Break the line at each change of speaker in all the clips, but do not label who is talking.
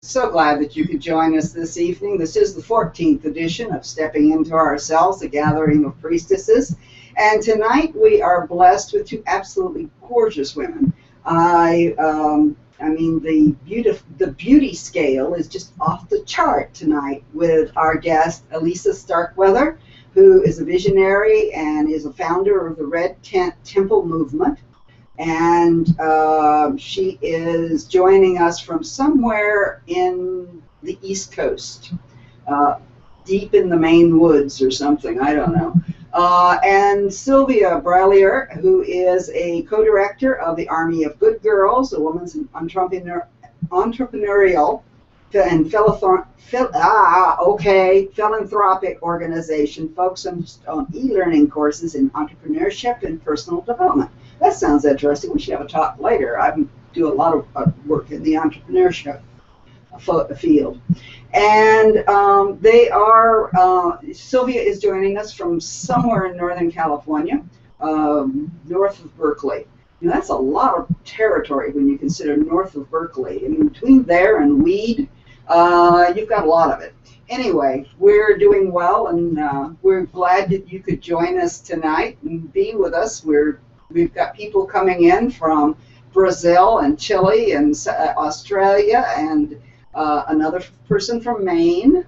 So glad that you could join us this evening. This is the 14th edition of Stepping Into Ourselves, a gathering of priestesses. And tonight we are blessed with two absolutely gorgeous women. I mean, the beauty scale is just off the chart tonight with our guest, ALisa Starkweather, who is a visionary and is a founder of the Red Tent Temple movement. And she is joining us from somewhere in the East Coast, deep in the Maine woods or something, I don't know. And Sylvia Brallier, who is a co-director of the Army of Good Girls, a woman's entrepreneurial and philanthropic organization focused on e-learning courses in entrepreneurship and personal development. That sounds interesting. We should have a talk later. I do a lot of work in the entrepreneurship field. And Sylvia is joining us from somewhere in Northern California, north of Berkeley. You know, that's a lot of territory when you consider north of Berkeley. I mean, between there and Weed, you've got a lot of it. Anyway, we're doing well, and we're glad that you could join us tonight and be with us. We've got people coming in from Brazil and Chile and Australia and another person from Maine.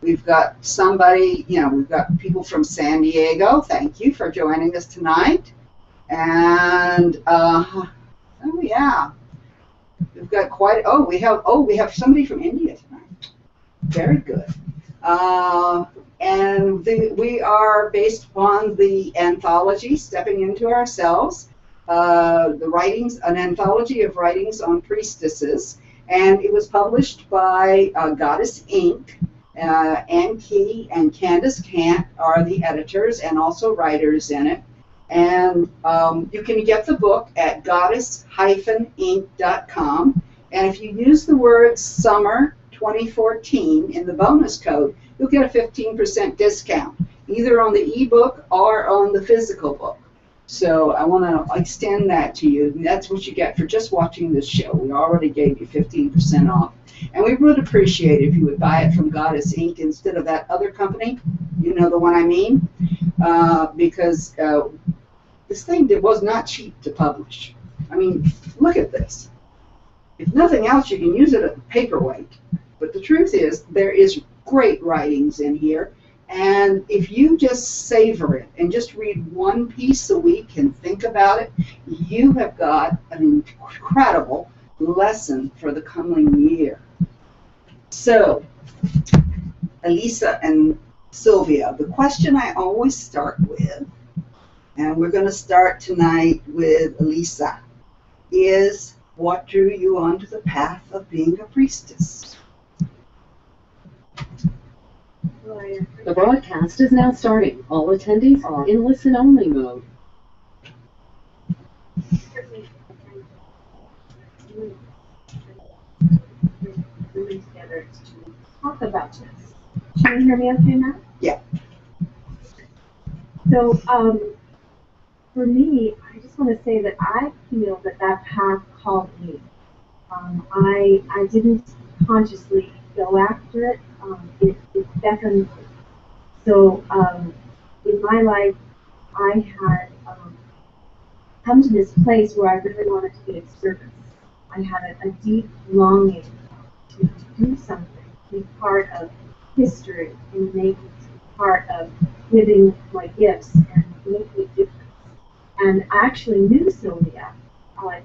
We've got somebody, we've got people from San Diego. Thank you for joining us tonight. And, oh yeah, we've got we have somebody from India tonight. Very good. And we are based upon the anthology, Stepping Into Ourselves, an anthology of writings on priestesses, and it was published by Goddess Inc. Ann Key and Candace Kant are the editors and also writers in it. And you can get the book at goddess-inc.com. And if you use the word summer 2014 in the bonus code, you'll get a 15% discount, either on the ebook or on the physical book. So I want to extend that to you. And that's what you get for just watching this show. We already gave you 15% off. And we would appreciate it if you would buy it from Goddess Inc. instead of that other company. You know the one I mean? Because this thing was not cheap to publish. I mean, look at this. If nothing else, you can use it as a paperweight. But the truth is, there is great writings in here. And if you just savor it and just read one piece a week and think about it, you have got an incredible lesson for the coming year. So, ALisa and Sylvia, the question I always start with, and we're going to start tonight with ALisa, is what drew you onto the path of being a priestess?
The broadcast is now starting. All attendees are in listen-only mode. Together to talk about this. Can you hear me okay now?
Yeah.
So, for me, I just want to say that I feel that path called me. I didn't consciously go after it. It beckoned. So in my life, I had come to this place where I really wanted to be of service. I had a deep longing to do something, to be part of history and make it part of living my gifts and making a difference. And I actually knew Sylvia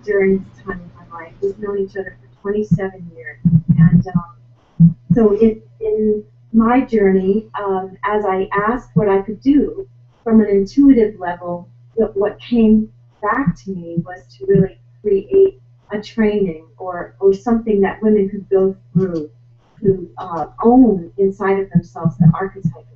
during this time in my life. We've known each other for 27 years. And so in my journey, as I asked what I could do from an intuitive level, what came back to me was to really create a training or something that women could go through to own inside of themselves the archetype.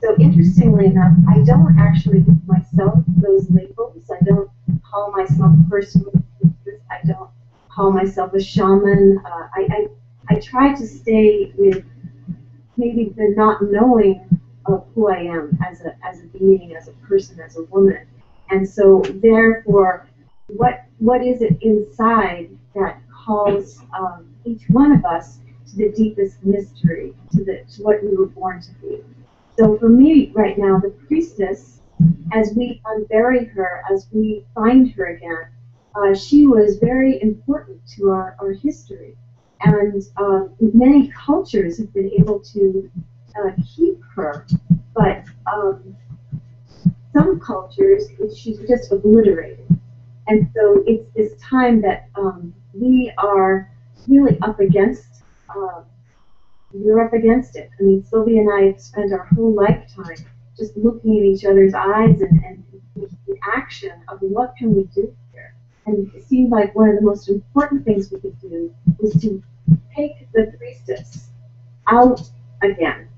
So interestingly enough, I don't actually give myself those labels. I don't call myself a person with this. I don't call myself a shaman. I try to stay with maybe the not knowing of who I am as a being, as a person, as a woman. And so therefore, what is it inside that calls each one of us to the deepest mystery, to what we were born to be. So for me right now, the priestess, as we unbury her, as we find her again, she was very important to our history. And many cultures have been able to keep her, but some cultures, she's just obliterated. And so it's this time that we are really up against. We're up against it. I mean, Sylvia and I have spent our whole lifetime just looking at each other's eyes and the action of what can we do here. And it seemed like one of the most important things we could do was to take the priestess out again.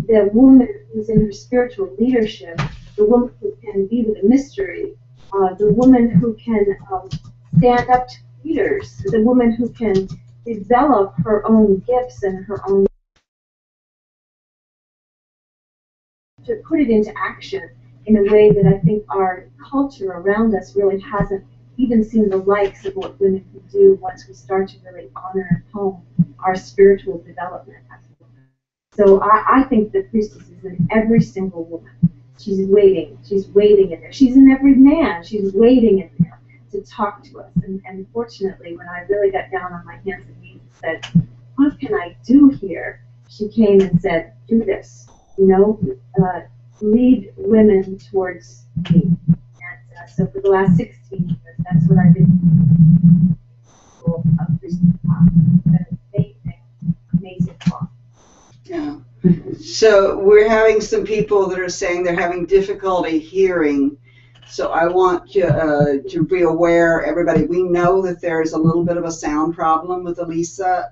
The woman who's in her spiritual leadership, the woman who can be with the mystery, the woman who can stand up to leaders, the woman who can develop her own gifts and her own, to put it into action in a way that I think our culture around us really hasn't even seen the likes of what women can do once we start to really honor and hone our spiritual development as a woman. So I think the priestess is in every single woman. She's waiting in there. She's in every man. She's waiting in there to talk to us. And fortunately, when I really got down on my hands and knees and said, what can I do here? She came and said, do this. Lead women towards me. And so for the last 16 years, that's what I've been doing. Amazing talk.
Yeah. So we're having some people that are saying they're having difficulty hearing. So I want you to be aware, everybody, we know that there's a little bit of a sound problem with ALisa.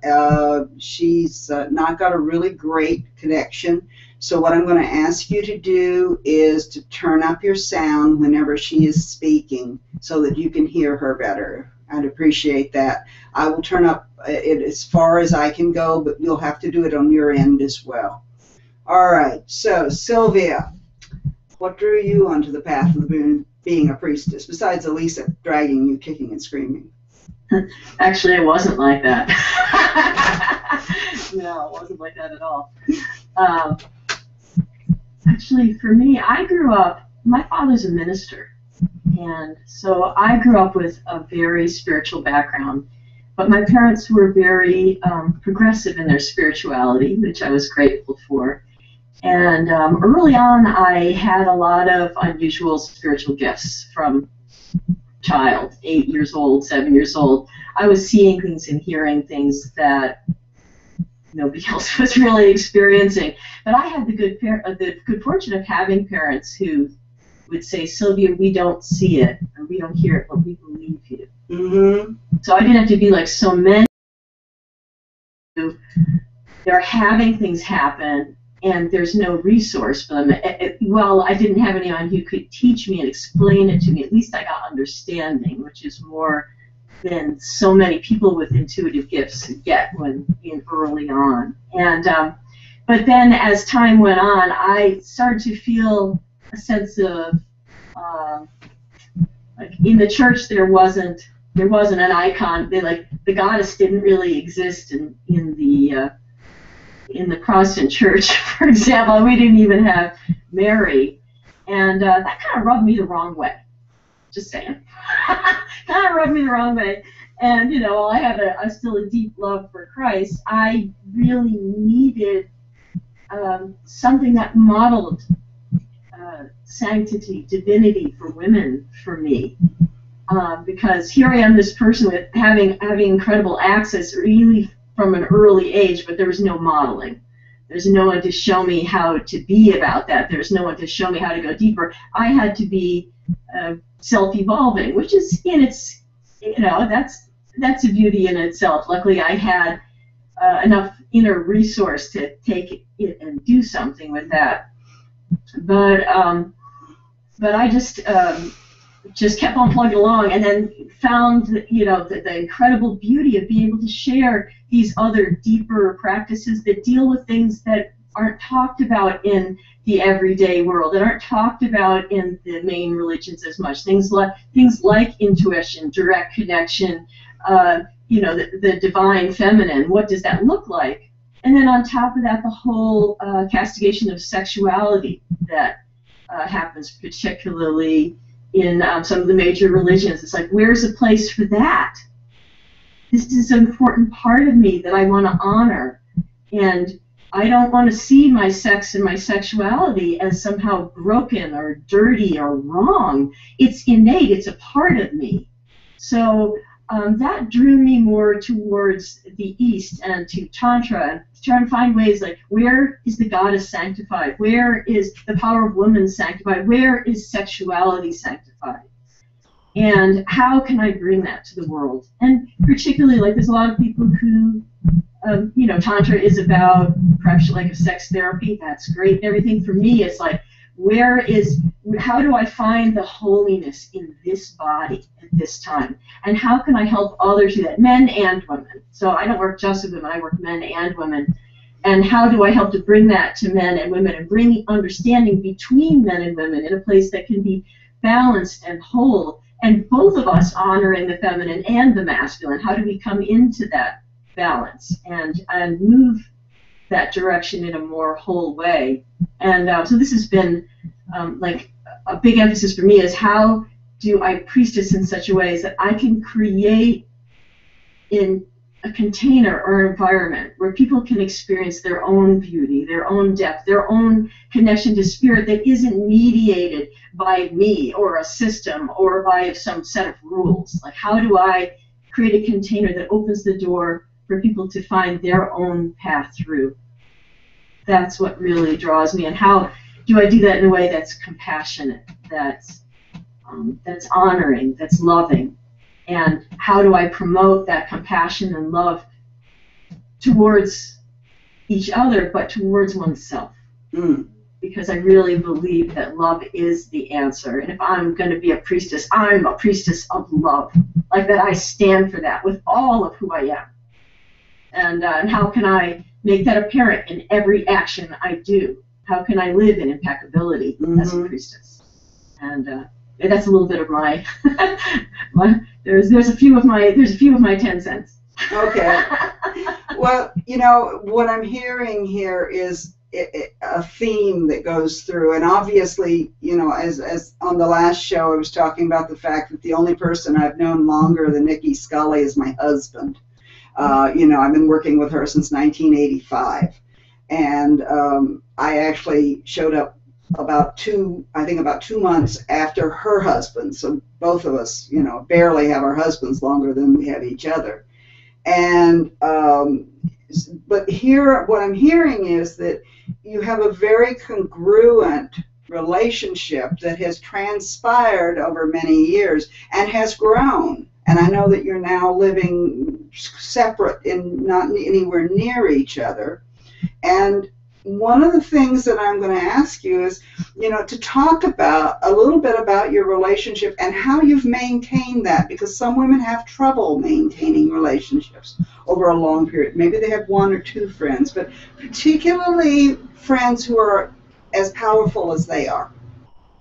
She's not got a really great connection. So what I'm going to ask you to do is to turn up your sound whenever she is speaking so that you can hear her better. I'd appreciate that. I will turn up it as far as I can go, but you'll have to do it on your end as well. All right, so Sylvia, what drew you onto the path of being a priestess, besides ALisa dragging you, kicking and screaming?
Actually, it wasn't like that. No, it wasn't like that at all. Actually, for me, I grew up, my father's a minister, and so I grew up with a very spiritual background, but my parents were very progressive in their spirituality, which I was grateful for. And early on, I had a lot of unusual spiritual gifts from child, 8 years old, 7 years old. I was seeing things and hearing things that nobody else was really experiencing. But I had the good fortune of having parents who would say, Sylvia, we don't see it, or we don't hear it, but we believe you.
Mm-hmm.
So I didn't have to be like so many who they're having things happen, and there's no resource for them. Well, I didn't have anyone who could teach me and explain it to me. At least I got understanding, which is more than so many people with intuitive gifts get early on. And but then as time went on, I started to feel a sense of like in the church there wasn't an icon. The goddess didn't really exist in the Protestant church, for example. We didn't even have Mary, and that kind of rubbed me the wrong way. Just saying, kind of rubbed me the wrong way. And while I still a deep love for Christ, I really needed something that modeled sanctity, divinity for women for me. Because here I am, this person with having incredible access, really from an early age, but there was no modeling. There's no one to show me how to be about that. There's no one to show me how to go deeper. I had to be self-evolving, which is in its, that's a beauty in itself. Luckily, I had enough inner resource to take it and do something with that. But I just kept on plugging along, and then found the incredible beauty of being able to share these other deeper practices that deal with things that aren't talked about in the everyday world, that aren't talked about in the main religions as much. Things like intuition, direct connection, the divine feminine. What does that look like? And then on top of that, the whole castigation of sexuality that happens, particularly in some of the major religions. It's like, where's a place for that? This is an important part of me that I want to honor. And I don't want to see my sex and my sexuality as somehow broken or dirty or wrong. It's innate. It's a part of me. So that drew me more towards the East and to Tantra, and trying to find ways like, where is the goddess sanctified? Where is the power of woman sanctified? Where is sexuality sanctified? And how can I bring that to the world? And particularly, like, there's a lot of people who, Tantra is about perhaps like a sex therapy. That's great and everything. For me, it's like, how do I find the holiness in this body at this time? And how can I help others do that, men and women? So I don't work just with women, I work men and women. And how do I help to bring that to men and women and bring understanding between men and women in a place that can be balanced and whole, and both of us honoring the feminine and the masculine? How do we come into that balance and move that direction in a more whole way? And so this has been like a big emphasis for me, is how do I priestess in such a way that I can create in a container or environment where people can experience their own beauty, their own depth, their own connection to spirit that isn't mediated by me or a system or by some set of rules. Like, how do I create a container that opens the door for people to find their own path through? That's what really draws me. And how do I do that in a way that's compassionate, that's honoring, that's loving? And how do I promote that compassion and love towards each other, but towards oneself? Because I really believe that love is the answer. And if I'm going to be a priestess, I'm a priestess of love. Like that, I stand for that with all of who I am. And how can I make that apparent in every action I do? How can I live in impeccability as a priestess? And that's a little bit of my, there's a few of my 10 cents.
Okay. Well, what I'm hearing here is a theme that goes through, and obviously, as on the last show, I was talking about the fact that the only person I've known longer than Nikki Scully is my husband. I've been working with her since 1985, and I actually showed up about 2 months after her husband. So both of us, barely have our husbands longer than we have each other. And but here, what I'm hearing is that you have a very congruent relationship that has transpired over many years and has grown. And I know that you're now living separate and not anywhere near each other. And one of the things that I'm going to ask you is, to talk about a little bit about your relationship and how you've maintained that, because some women have trouble maintaining relationships over a long period. Maybe they have 1 or 2 friends, but particularly friends who are as powerful as they are.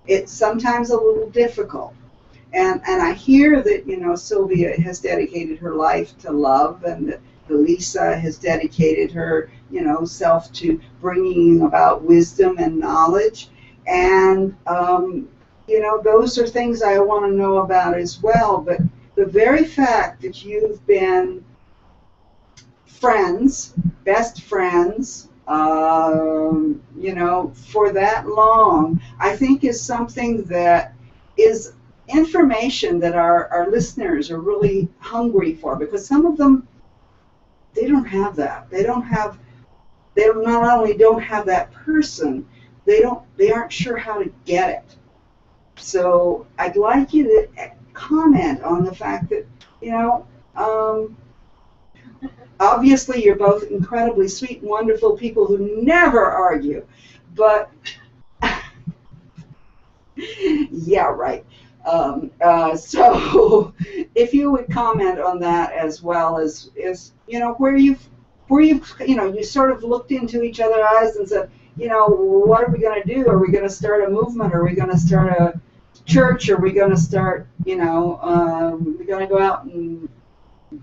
It's sometimes a little difficult. And I hear that, Sylvia has dedicated her life to love, and that ALisa has dedicated her, self to bringing about wisdom and knowledge. And, those are things I want to know about as well. But the very fact that you've been friends, best friends, for that long, I think is something that is information that our listeners are really hungry for, because some of them, they don't have that. They not only don't have that person, they aren't sure how to get it. So I'd like you to comment on the fact that, obviously you're both incredibly sweet and wonderful people who never argue, but yeah, right. So if you would comment on that, as well as where you sort of looked into each other's eyes and said, what are we going to do? Are we going to start a movement? Are we going to start a church? Are we going to start, we're going to go out and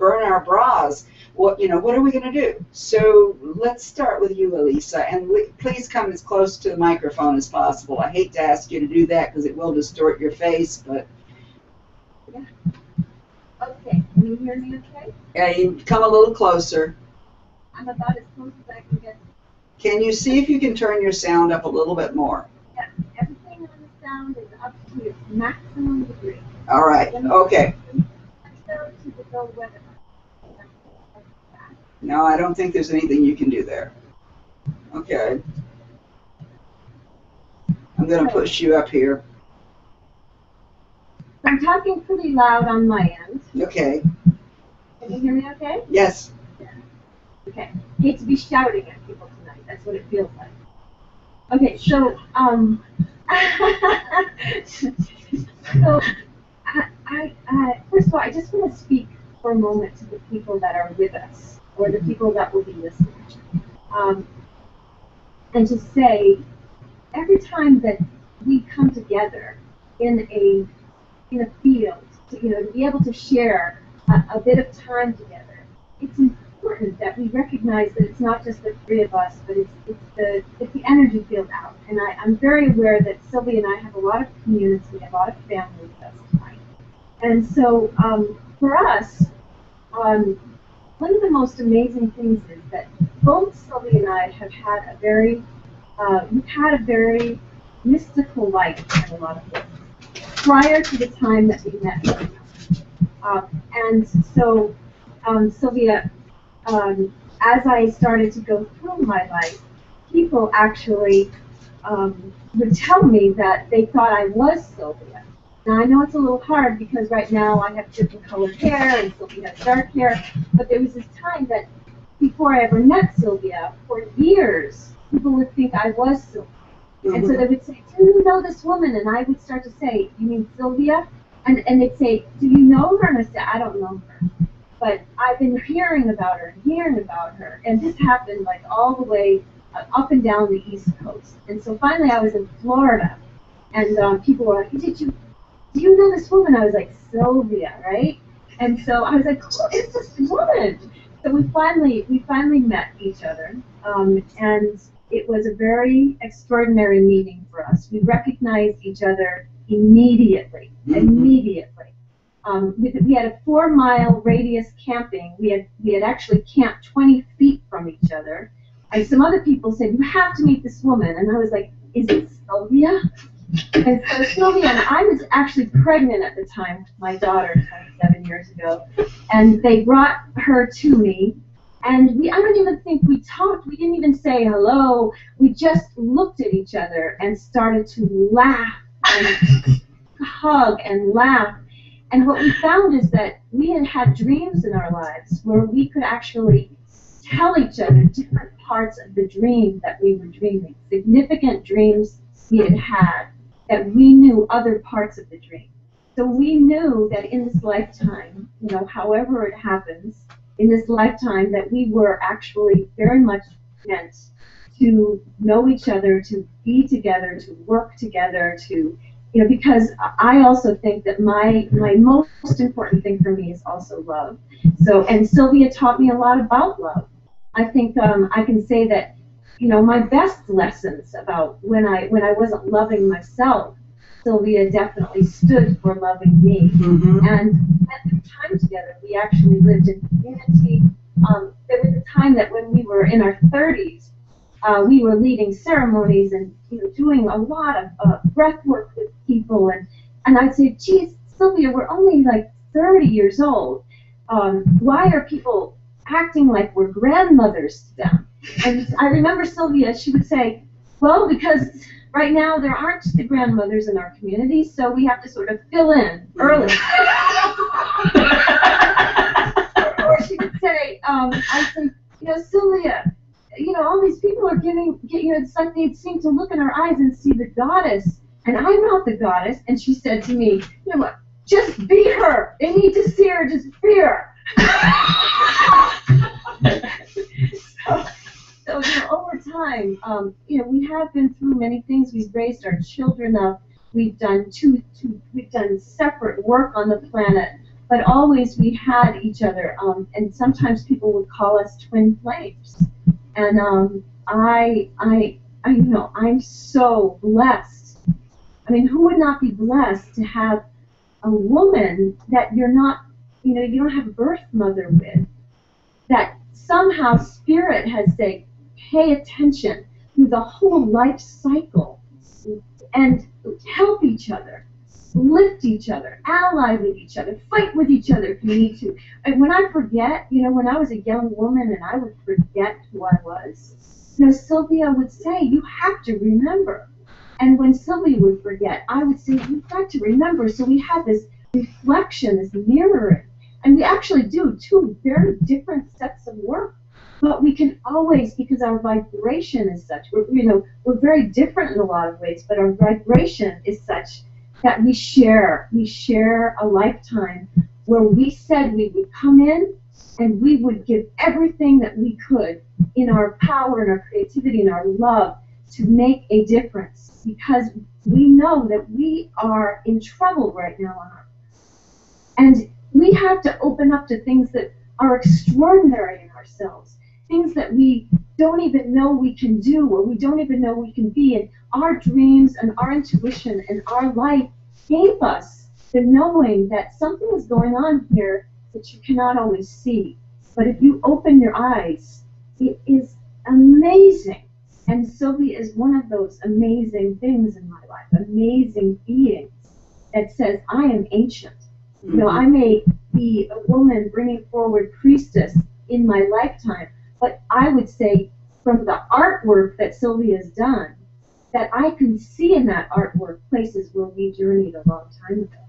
burn our bras, what are we going to do? So let's start with you, ALisa, and please come as close to the microphone as possible. I hate to ask you to do that because it will distort your face, but
yeah. Okay, can you hear me okay?
Yeah, you come a little closer.
I'm about as close as I can get.
Can you see if you can turn your sound up a little bit more?
Yes, everything on the sound is up to its maximum degree.
All right, okay. No, I don't think there's anything you can do there. Okay. I'm going to push you up here.
I'm talking pretty loud on my end.
Okay.
Can you hear me okay?
Yes.
Okay. Hate to be shouting at people tonight. That's what it feels like. Okay, so so first of all, I just want to speak for a moment to the people that are with us, or the people that will be listening, and to say, every time that we come together in a field, to be able to share a bit of time together, it's important that we recognize that it's not just the three of us, but it's the energy field out. And I'm very aware that Sylvia and I have a lot of community, a lot of family with us tonight. And so for us, one of the most amazing things is that both Sylvia and I have had we've had a very mystical life in a lot of ways prior to the time that we met. And so, Sylvia, as I started to go through my life, people actually would tell me that they thought I was Sylvia. Now, I know it's a little hard because right now I have different colored hair and Sylvia has dark hair, but there was this time that before I ever met Sylvia, for years, people would think I was Sylvia. Mm-hmm. And so they would say, do you know this woman? And I would start to say, you mean Sylvia? And they'd say, do you know her? And I'd say, I don't know her. But I've been hearing about her. And this happened like all the way up and down the East Coast. And so finally I was in Florida. And people were like, do you know this woman? I was like, Sylvia, right? And so I was like, who is this woman? So we finally met each other. And it was a very extraordinary meeting for us. We recognized each other immediately. Immediately. We had a 4-mile radius camping. We had actually camped 20 feet from each other. And some other people said, you have to meet this woman. And I was like, is it Sylvia? And so Sylvia, and I was actually pregnant at the time, my daughter, 27 years ago. And they brought her to me. And I don't even think we talked. We didn't even say hello. We just looked at each other and started to laugh and hug and laugh. And what we found is that we had had dreams in our lives where we could actually tell each other different parts of the dream that we were dreaming, significant dreams we had had that we knew other parts of the dream. So we knew that in this lifetime, however it happens, in this lifetime that we were actually very much meant to know each other, to be together, to work together, to, because I also think that my most important thing for me is also love. So, and Sylvia taught me a lot about love. I think I can say that, my best lessons about when I wasn't loving myself, Sylvia definitely stood for loving me. Mm-hmm. And at the time together, we actually lived in community. There was a time that when we were in our 30s, we were leading ceremonies and doing a lot of breath work with people. And I'd say, geez, Sylvia, we're only like 30 years old. Why are people acting like we're grandmothers to them? And I remember Sylvia, she would say, well, because right now there aren't the grandmothers in our community, so we have to sort of fill in early. Or she would say, I'd say, Sylvia, all these people are it's like they seem to look in our eyes and see the goddess, and I'm not the goddess. And she said to me, you know what, just be her. They need to see her, just be her. So over time, we have been through many things. We've raised our children up. We've done we've done separate work on the planet. but always we had each other, and sometimes people would call us twin flames. And I'm so blessed. I mean, who would not be blessed to have a woman that you're not, you don't have a birth mother with, that somehow Spirit has said, pay attention through the whole life cycle and help each other, lift each other, ally with each other, fight with each other if you need to. And when I forget, when I was a young woman and I would forget who I was, Sylvia would say, you have to remember. And when Sylvia would forget, I would say, you've got to remember. So we had this reflection, this mirroring. And we actually do two very different sets of work. But we can always, because our vibration is such, we're very different in a lot of ways, but our vibration is such that we share a lifetime where we said we would come in and we would give everything that we could in our power and our creativity and our love to make a difference, because we know that we are in trouble right now on Earth. And we have to open up to things that are extraordinary in ourselves, things that we don't even know we can do or we don't even know we can be. And our dreams and our intuition and our life gave us the knowing that something is going on here that you cannot always see. But if you open your eyes, it is amazing. And Sylvia is one of those amazing things in my life, amazing beings that says, I am ancient. I may be a woman bringing forward priestess in my lifetime, but I would say from the artwork that Sylvia's done, that I can see in that artwork places where we journeyed a long time ago.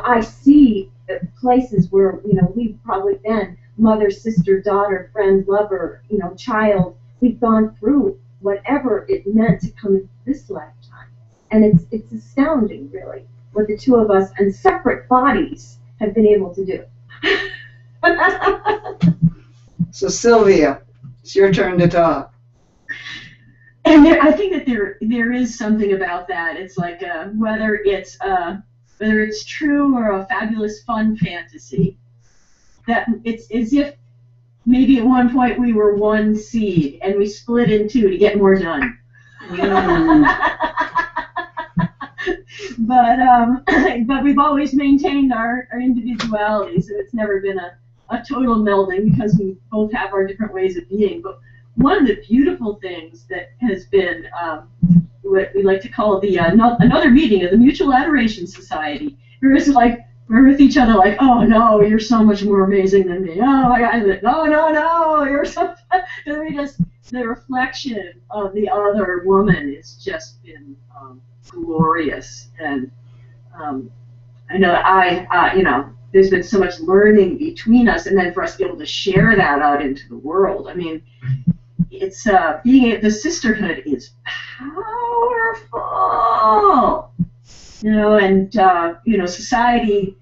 I see places where, we've probably been mother, sister, daughter, friend, lover, child. We've gone through whatever it meant to come into this lifetime. And it's astounding, really, what the two of us and separate bodies have been able to do.
So Sylvia, it's your turn to talk.
And I think that there is something about that. It's like whether it's true or a fabulous fun fantasy, that it's as if maybe at one point we were one seed and we split in two to get more done. But we've always maintained our individuality, so it's never been a total melding because we both have our different ways of being. But one of the beautiful things that has been what we like to call the another meeting of the Mutual Adoration Society. We're with each other like, oh no, you're so much more amazing than me. Oh my God, no, you're so. The reflection of the other woman has just been glorious, and I know there's been so much learning between us, and then for us to be able to share that out into the world. I mean, it's the sisterhood is powerful, and society,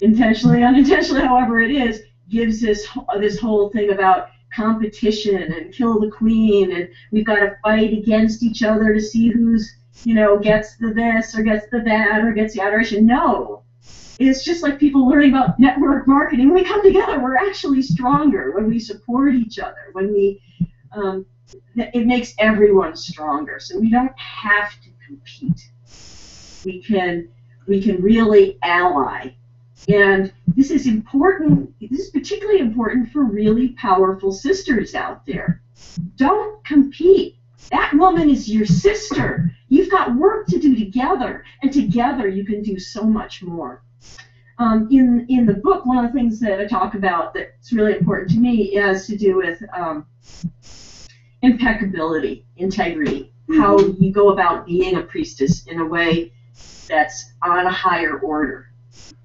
intentionally, unintentionally, however it is, gives this whole thing about competition and kill the queen, and we've got to fight against each other to see who's gets the this or gets the that or gets the adoration. No, it's just like people learning about network marketing. When we come together, we're actually stronger when we support each other. When we it makes everyone stronger. So we don't have to compete. We can really ally. And this is important. This is particularly important for really powerful sisters out there. Don't compete. That woman is your sister. You've got work to do together, and together you can do so much more. In the book, one of the things that I talk about that's really important to me has to do with impeccability, integrity, how you go about being a priestess in a way that's on a higher order.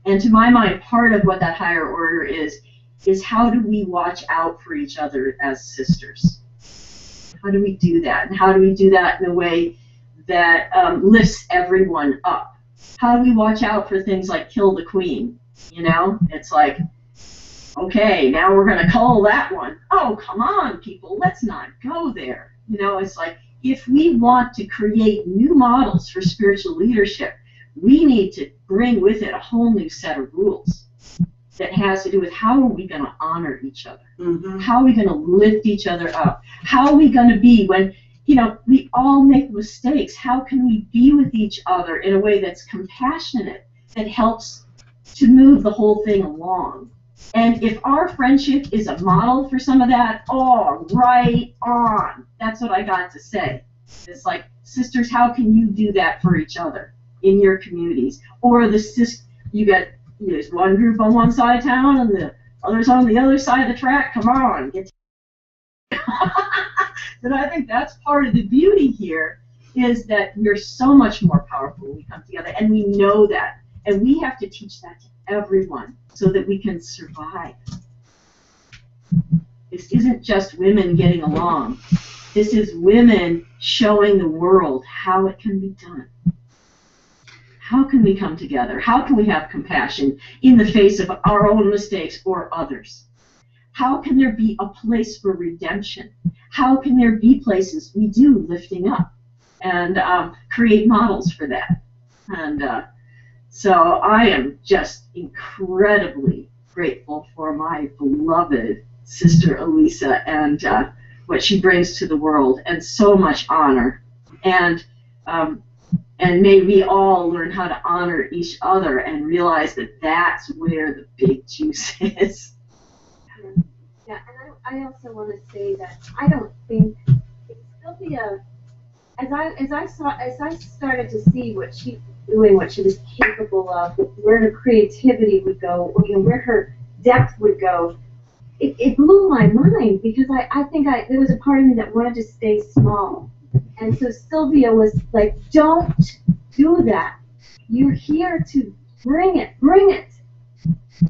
And to my mind, part of what that higher order is how do we watch out for each other as sisters? How do we do that? And how do we do that in a way that lifts everyone up? How do we watch out for things like kill the queen? It's like, okay, now we're going to cull that one. Oh, come on, people, let's not go there. It's like, if we want to create new models for spiritual leadership, we need to bring with it a whole new set of rules that has to do with how are we going to honor each other?
Mm-hmm.
How are we going to lift each other up? How are we going to be when, you know, we all make mistakes? How can we be with each other in a way that's compassionate, that helps to move the whole thing along? And if our friendship is a model for some of that, oh, right on. That's what I got to say. It's like, sisters, how can you do that for each other in your communities? Or you get, there's one group on one side of town and the others on the other side of the track. Come on, get. And I think that's part of the beauty here, is that we're so much more powerful when we come together, and we know that, and we have to teach that to everyone so that we can survive. This isn't just women getting along. This is women showing the world how it can be done. How can we come together? How can we have compassion in the face of our own mistakes or others? How can there be a place for redemption? How can there be places we do lifting up and create models for that? And so I am just incredibly grateful for my beloved sister ALisa and what she brings to the world, and so much honor. And may we all learn how to honor each other and realize that that's where the big juice is.
Yeah, and I also want to say that I don't think Sylvia, as I started to see what she's doing, what she was capable of, where her creativity would go, you know, where her depth would go, it blew my mind, because I think there was a part of me that wanted to stay small. And so Sylvia was like, don't do that. You're here to bring it.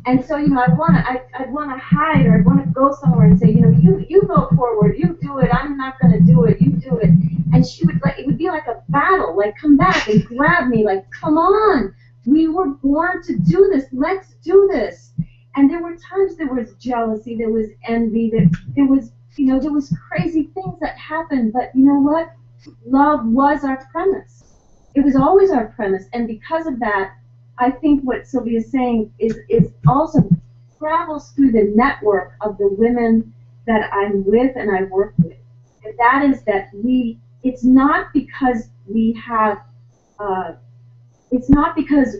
And so, you know, I'd want to hide, or I'd want to go somewhere and say, you know, you go forward, you do it, I'm not going to do it, you do it. And she would, like, it would be like a battle, like, come back and grab me, like, come on, we were born to do this, let's do this. And there were times there was jealousy, there was envy, there was, you know, there was crazy things that happened, but you know what? Love was our premise. It was always our premise, and because of that, I think what Sylvia is saying is also travels through the network of the women that I'm with and I work with. And that is that it's not because we have, it's not because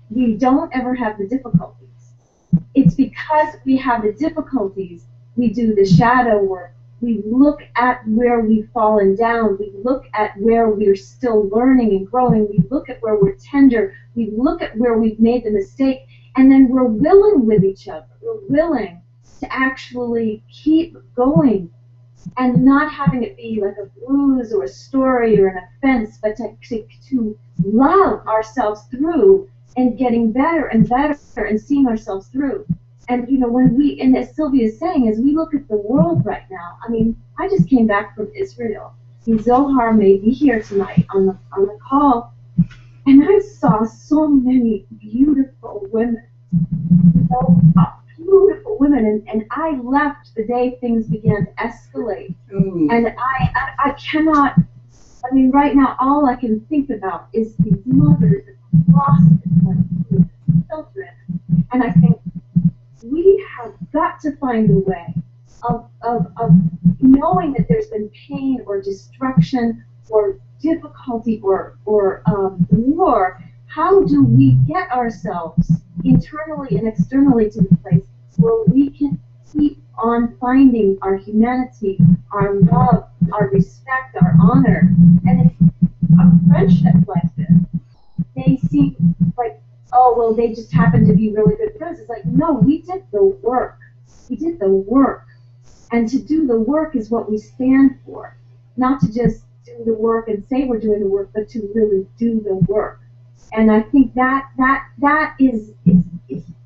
we don't ever have the difficulties. It's because we have the difficulties, we do the shadow work. We look at where we've fallen down. We look at where we're still learning and growing. We look at where we're tender. We look at where we've made the mistake. And then we're willing with each other. We're willing to actually keep going and not having it be like a bruise or a story or an offense, but to love ourselves through and getting better and better and seeing ourselves through. And, you know, and as Sylvia is saying, as we look at the world right now, I mean, I just came back from Israel. Zohar may be here tonight on the call, and I saw so many beautiful women, beautiful women, and I left the day things began to escalate. And I cannot, I mean, right now, all I can think about is these mothers lost their children, and I think, we have got to find a way of knowing that there's been pain or destruction or difficulty or war. How do we get ourselves internally and externally to the place where we can keep on finding our humanity, our love, our respect, our honor? And it's a friendship like this. They seem like, oh, well, they just happen to be really good friends. It's like, no, we did the work. We did the work. And to do the work is what we stand for. Not to just do the work and say we're doing the work, but to really do the work. And I think that is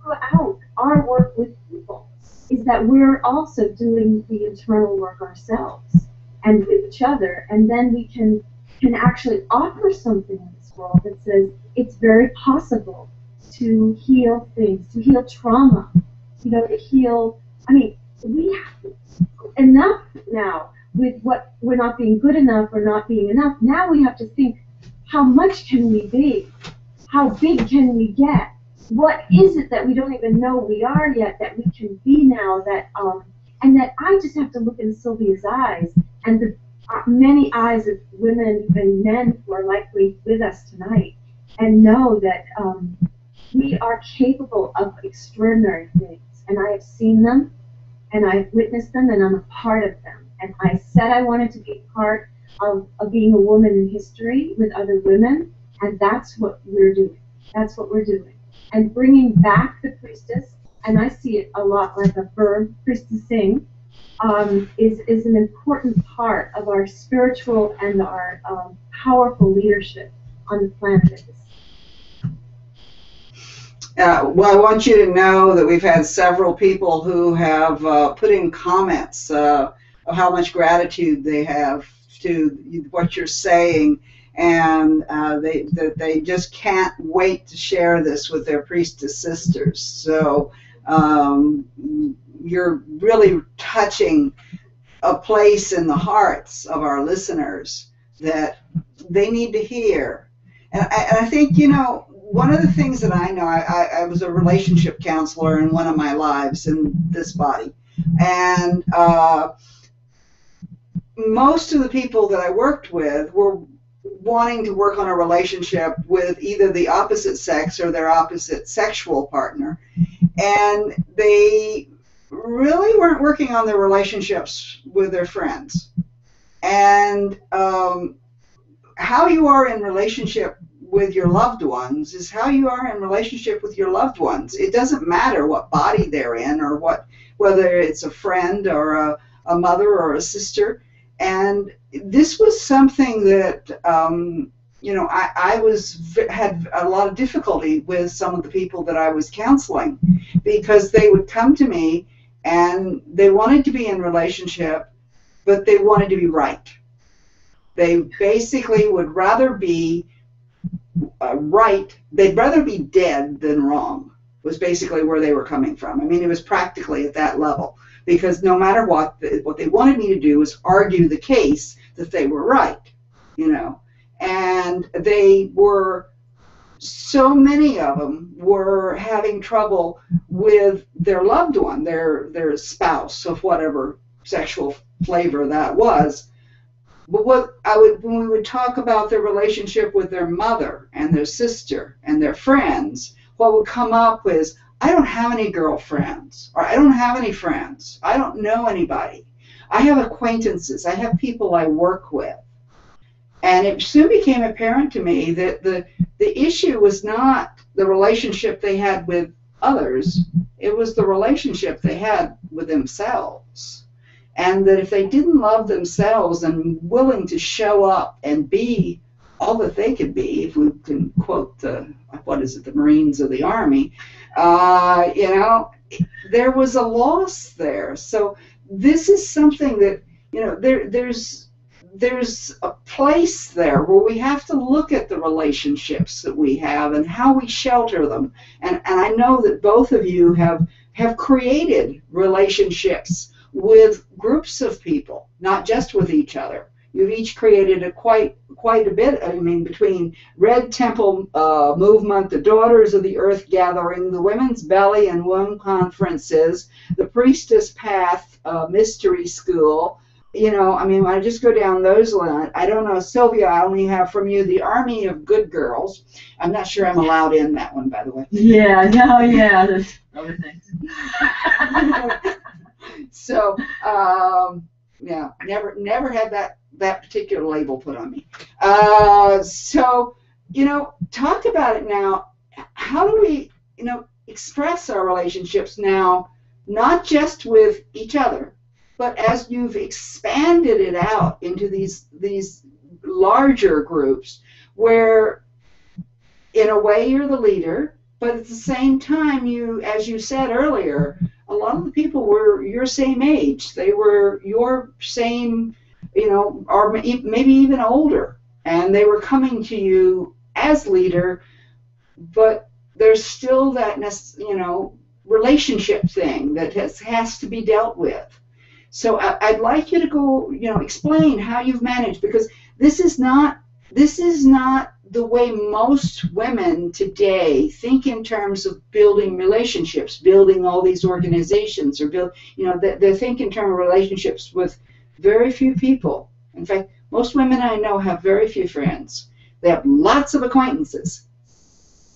throughout our work with people, is that we're also doing the internal work ourselves and with each other. And then we can actually offer something in this world that says it's very possible to heal things, to heal trauma, you know, to heal. I mean, we have enough now with what we're not being good enough or not being enough. Now we have to think, how much can we be? how big can we get? What is it that we don't even know we are yet that we can be now? And that I just have to look in Sylvia's eyes and the many eyes of women and men who are likely with us tonight, and know that we are capable of extraordinary things. And I have seen them, and I've witnessed them, and I'm a part of them. And I said I wanted to be part of being a woman in history with other women, and that's what we're doing. That's what we're doing. And bringing back the priestess, and I see it a lot like a verb, priestessing, is an important part of our spiritual and our powerful leadership on the planet.
Well, I want you to know that we've had several people who have put in comments of how much gratitude they have to what you're saying, and they just can't wait to share this with their priestess sisters. So you're really touching a place in the hearts of our listeners that they need to hear. And I think, you know, one of the things that I know, I was a relationship counselor in one of my lives in this body. And most of the people that I worked with were wanting to work on a relationship with either the opposite sex or their opposite sexual partner. And they really weren't working on their relationships with their friends. And how you are in relationship with your loved ones is how you are in relationship with your loved ones. It doesn't matter what body they're in or whether it's a friend or a mother or a sister. And this was something that you know, I had a lot of difficulty with some of the people that I was counseling, because they would come to me and they wanted to be in relationship, but they wanted to be right. They basically would rather be right. They'd rather be dead than wrong, was basically where they were coming from. I mean, it was practically at that level, because no matter what they wanted me to do was argue the case that they were right, you know. And they were, so many of them were having trouble with their loved one, their spouse of whatever sexual flavor that was. But when we would talk about their relationship with their mother and their sister and their friends, what would come up is, I don't have any girlfriends, or I don't have any friends, I don't know anybody. I have acquaintances, I have people I work with. And it soon became apparent to me that the issue was not the relationship they had with others, it was the relationship they had with themselves. And that if they didn't love themselves and willing to show up and be all that they could be, if we can quote the Marines or the Army, you know, there was a loss there. So this is something that, you know, there's a place there where we have to look at the relationships that we have and how we shelter them. And I know that both of you have created relationships with groups of people, not just with each other. You've each created quite a bit. I mean, between Red Temple Movement, the Daughters of the Earth Gathering, the Women's Belly and Womb Conferences, the Priestess Path Mystery School. You know, I mean, when I just go down those lines, I don't know, Sylvia, I only have from you the Army of Good Girls. I'm not sure I'm allowed in that one, by the way.
Yeah, no, yeah, there's other things.
So, yeah, never had that particular label put on me. So, you know, talk about it now. How do we, you know, express our relationships now, not just with each other, but as you've expanded it out into these larger groups where, in a way, you're the leader, but at the same time, you, as you said earlier, a lot of the people were your same age. They were your same, you know, or maybe even older, and they were coming to you as leader, but there's still that, you know, relationship thing that has to be dealt with. So I'd like you to go, you know, explain how you've managed, because this is not the way most women today think in terms of building relationships, building all these organizations, or they think in terms of relationships with very few people. In fact, most women I know have very few friends. They have lots of acquaintances,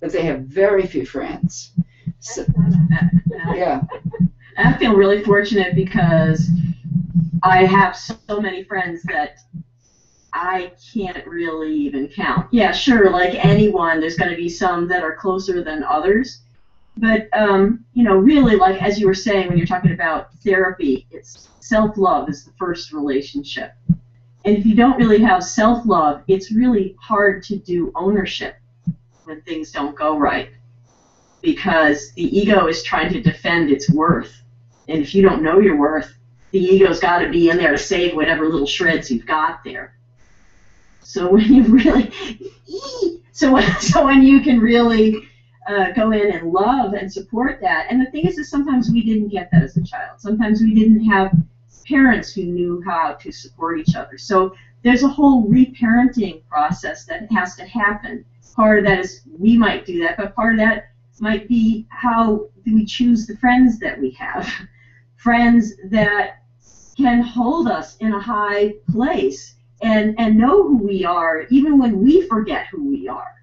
but they have very few friends. So, yeah.
I feel really fortunate because I have so many friends that I can't really even count. Yeah, sure, like anyone, there's going to be some that are closer than others. But, really, like as you were saying when you're talking about therapy, it's self-love is the first relationship. And if you don't really have self-love, it's really hard to do ownership when things don't go right. Because the ego is trying to defend its worth. And if you don't know your worth, the ego's got to be in there to save whatever little shreds you've got there. So when you really, when you can really go in and love and support that. And the thing is that sometimes we didn't get that as a child. Sometimes we didn't have parents who knew how to support each other. So there's a whole reparenting process that has to happen. Part of that is we might do that, but part of that might be how do we choose the friends that we have. Friends that can hold us in a high place and know who we are even when we forget who we are.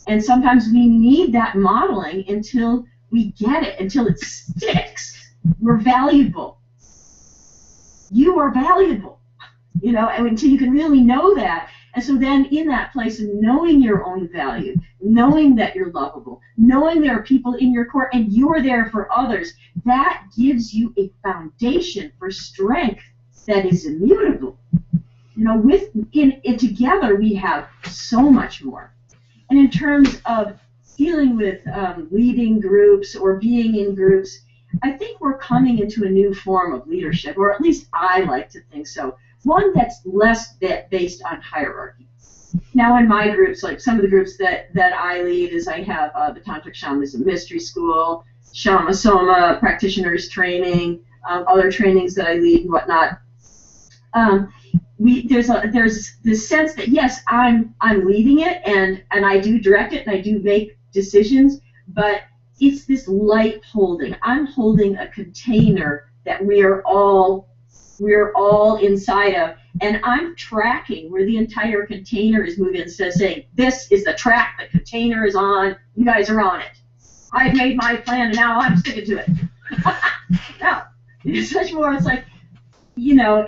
And sometimes we need that modeling until we get it, until it sticks. We're valuable. You are valuable, and until you can really know that. And so then in that place of knowing your own value, knowing that you're lovable, knowing there are people in your court and you're there for others, that gives you a foundation for strength that is immutable. Together we have so much more. And in terms of dealing with leading groups or being in groups, I think we're coming into a new form of leadership, or at least I like to think so. One that's less based on hierarchy. Now in my groups, like some of the groups that I lead is I have the Tantric Shamanism Mystery School, Shama Soma Practitioners Training, other trainings that I lead and whatnot. There's this sense that yes, I'm leading it and I do direct it and I do make decisions, but it's this light holding. I'm holding a container that we're all inside of, and I'm tracking where the entire container is moving instead of saying, this is the track the container is on, you guys are on it. I've made my plan and now I'm sticking to it. No, it's much more, it's like,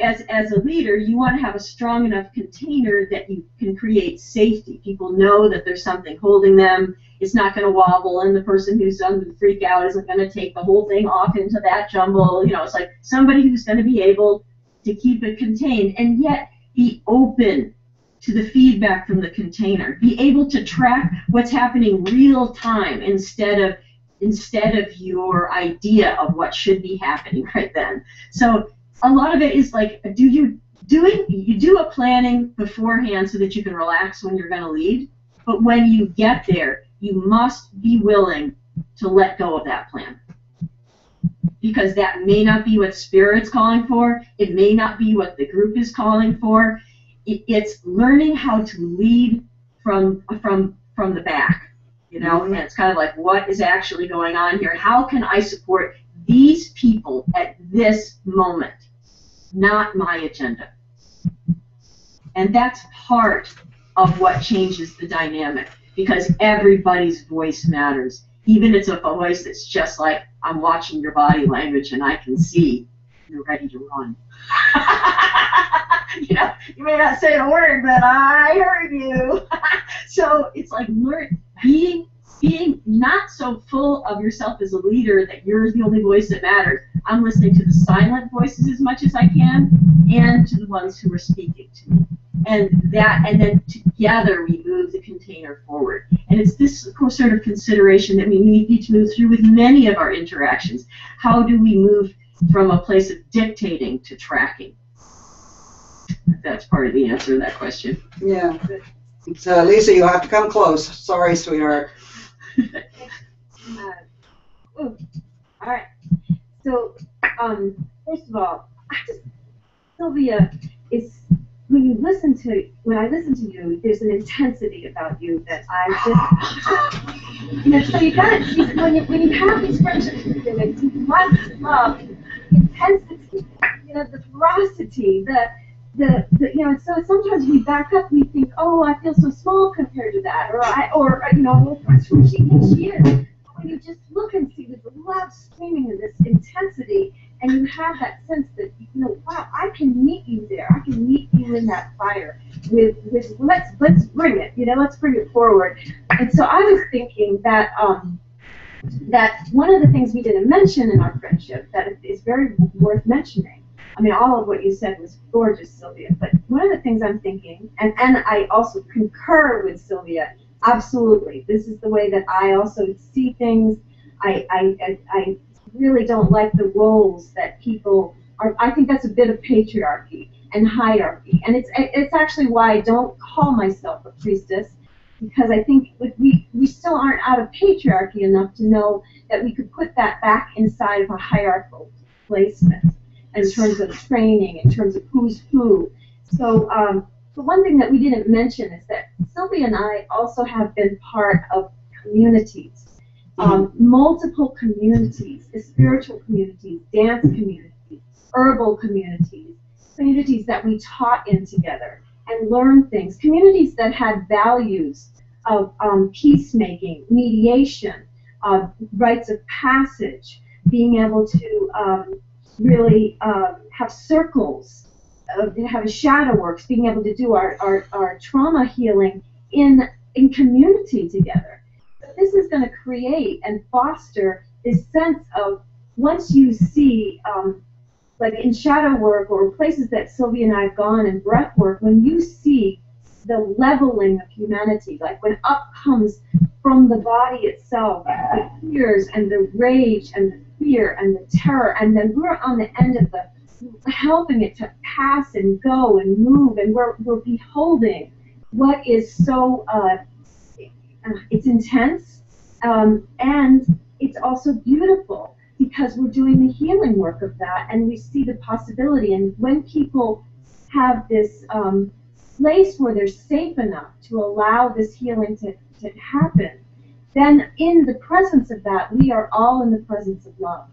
as a leader, you want to have a strong enough container that you can create safety. People know that there's something holding them. It's not going to wobble, and the person who's done the freak out isn't going to take the whole thing off into that jumble. It's like somebody who's going to be able to keep it contained and yet be open to the feedback from the container. Be able to track what's happening real time instead of your idea of what should be happening right then. So a lot of it is like, you do a planning beforehand so that you can relax when you're going to lead, but when you get there, you must be willing to let go of that plan. Because that may not be what Spirit's calling for, it may not be what the group is calling for. It's learning how to lead from the back, and it's kind of like, what is actually going on here? How can I support these people at this moment? Not my agenda. And that's part of what changes the dynamic, because everybody's voice matters. Even if it's a voice that's just like, I'm watching your body language and I can see you're ready to run. You may not say a word, but I heard you. So it's like being not so full of yourself as a leader that you're the only voice that matters. I'm listening to the silent voices as much as I can, and to the ones who are speaking to me. And then together we move the container forward. And it's this sort of consideration that we need to move through with many of our interactions. How do we move from a place of dictating to tracking? That's part of the answer to that question.
Yeah. So, ALisa, you'll have to come close. Sorry, sweetheart.
All right. So, first of all, Sylvia is when I listen to you, there's an intensity about you that I just, so you got it. When you have these friendships with women, it's lots of love, intensity, the ferocity, so sometimes we back up and we think, oh, I feel so small compared to that, that's who she is. When you just look and see this love screaming and this intensity, and you have that sense that, wow, I can meet you there. I can meet you in that fire with let's bring it, let's bring it forward. And so I was thinking that that one of the things we didn't mention in our friendship that is very worth mentioning. I mean, all of what you said was gorgeous, Sylvia, but one of the things I'm thinking, and I also concur with Sylvia, absolutely. This is the way that I also see things. I really don't like the roles that people are. I think that's a bit of patriarchy and hierarchy, and it's actually why I don't call myself a priestess, because I think we still aren't out of patriarchy enough to know that we could put that back inside of a hierarchical placement in terms of training, in terms of who's who. So the one thing that we didn't mention is that Sylvia and I also have been part of communities, multiple communities, spiritual communities, dance communities, herbal communities, communities that we taught in together and learned things, communities that had values of peacemaking, mediation, rites of passage, being able to really have circles, have a shadow works, being able to do our trauma healing in community together. But this is going to create and foster this sense of, once you see, like in shadow work or places that Sylvia and I have gone in breath work, when you see the leveling of humanity, like when up comes from the body itself the fears and the rage and the fear and the terror, and then we're on the end of the helping it to pass and go and move, and we're beholding what is so it's intense, and it's also beautiful because we're doing the healing work of that, and we see the possibility. And when people have this place where they're safe enough to allow this healing to happen, then in the presence of that, we are all in the presence of love.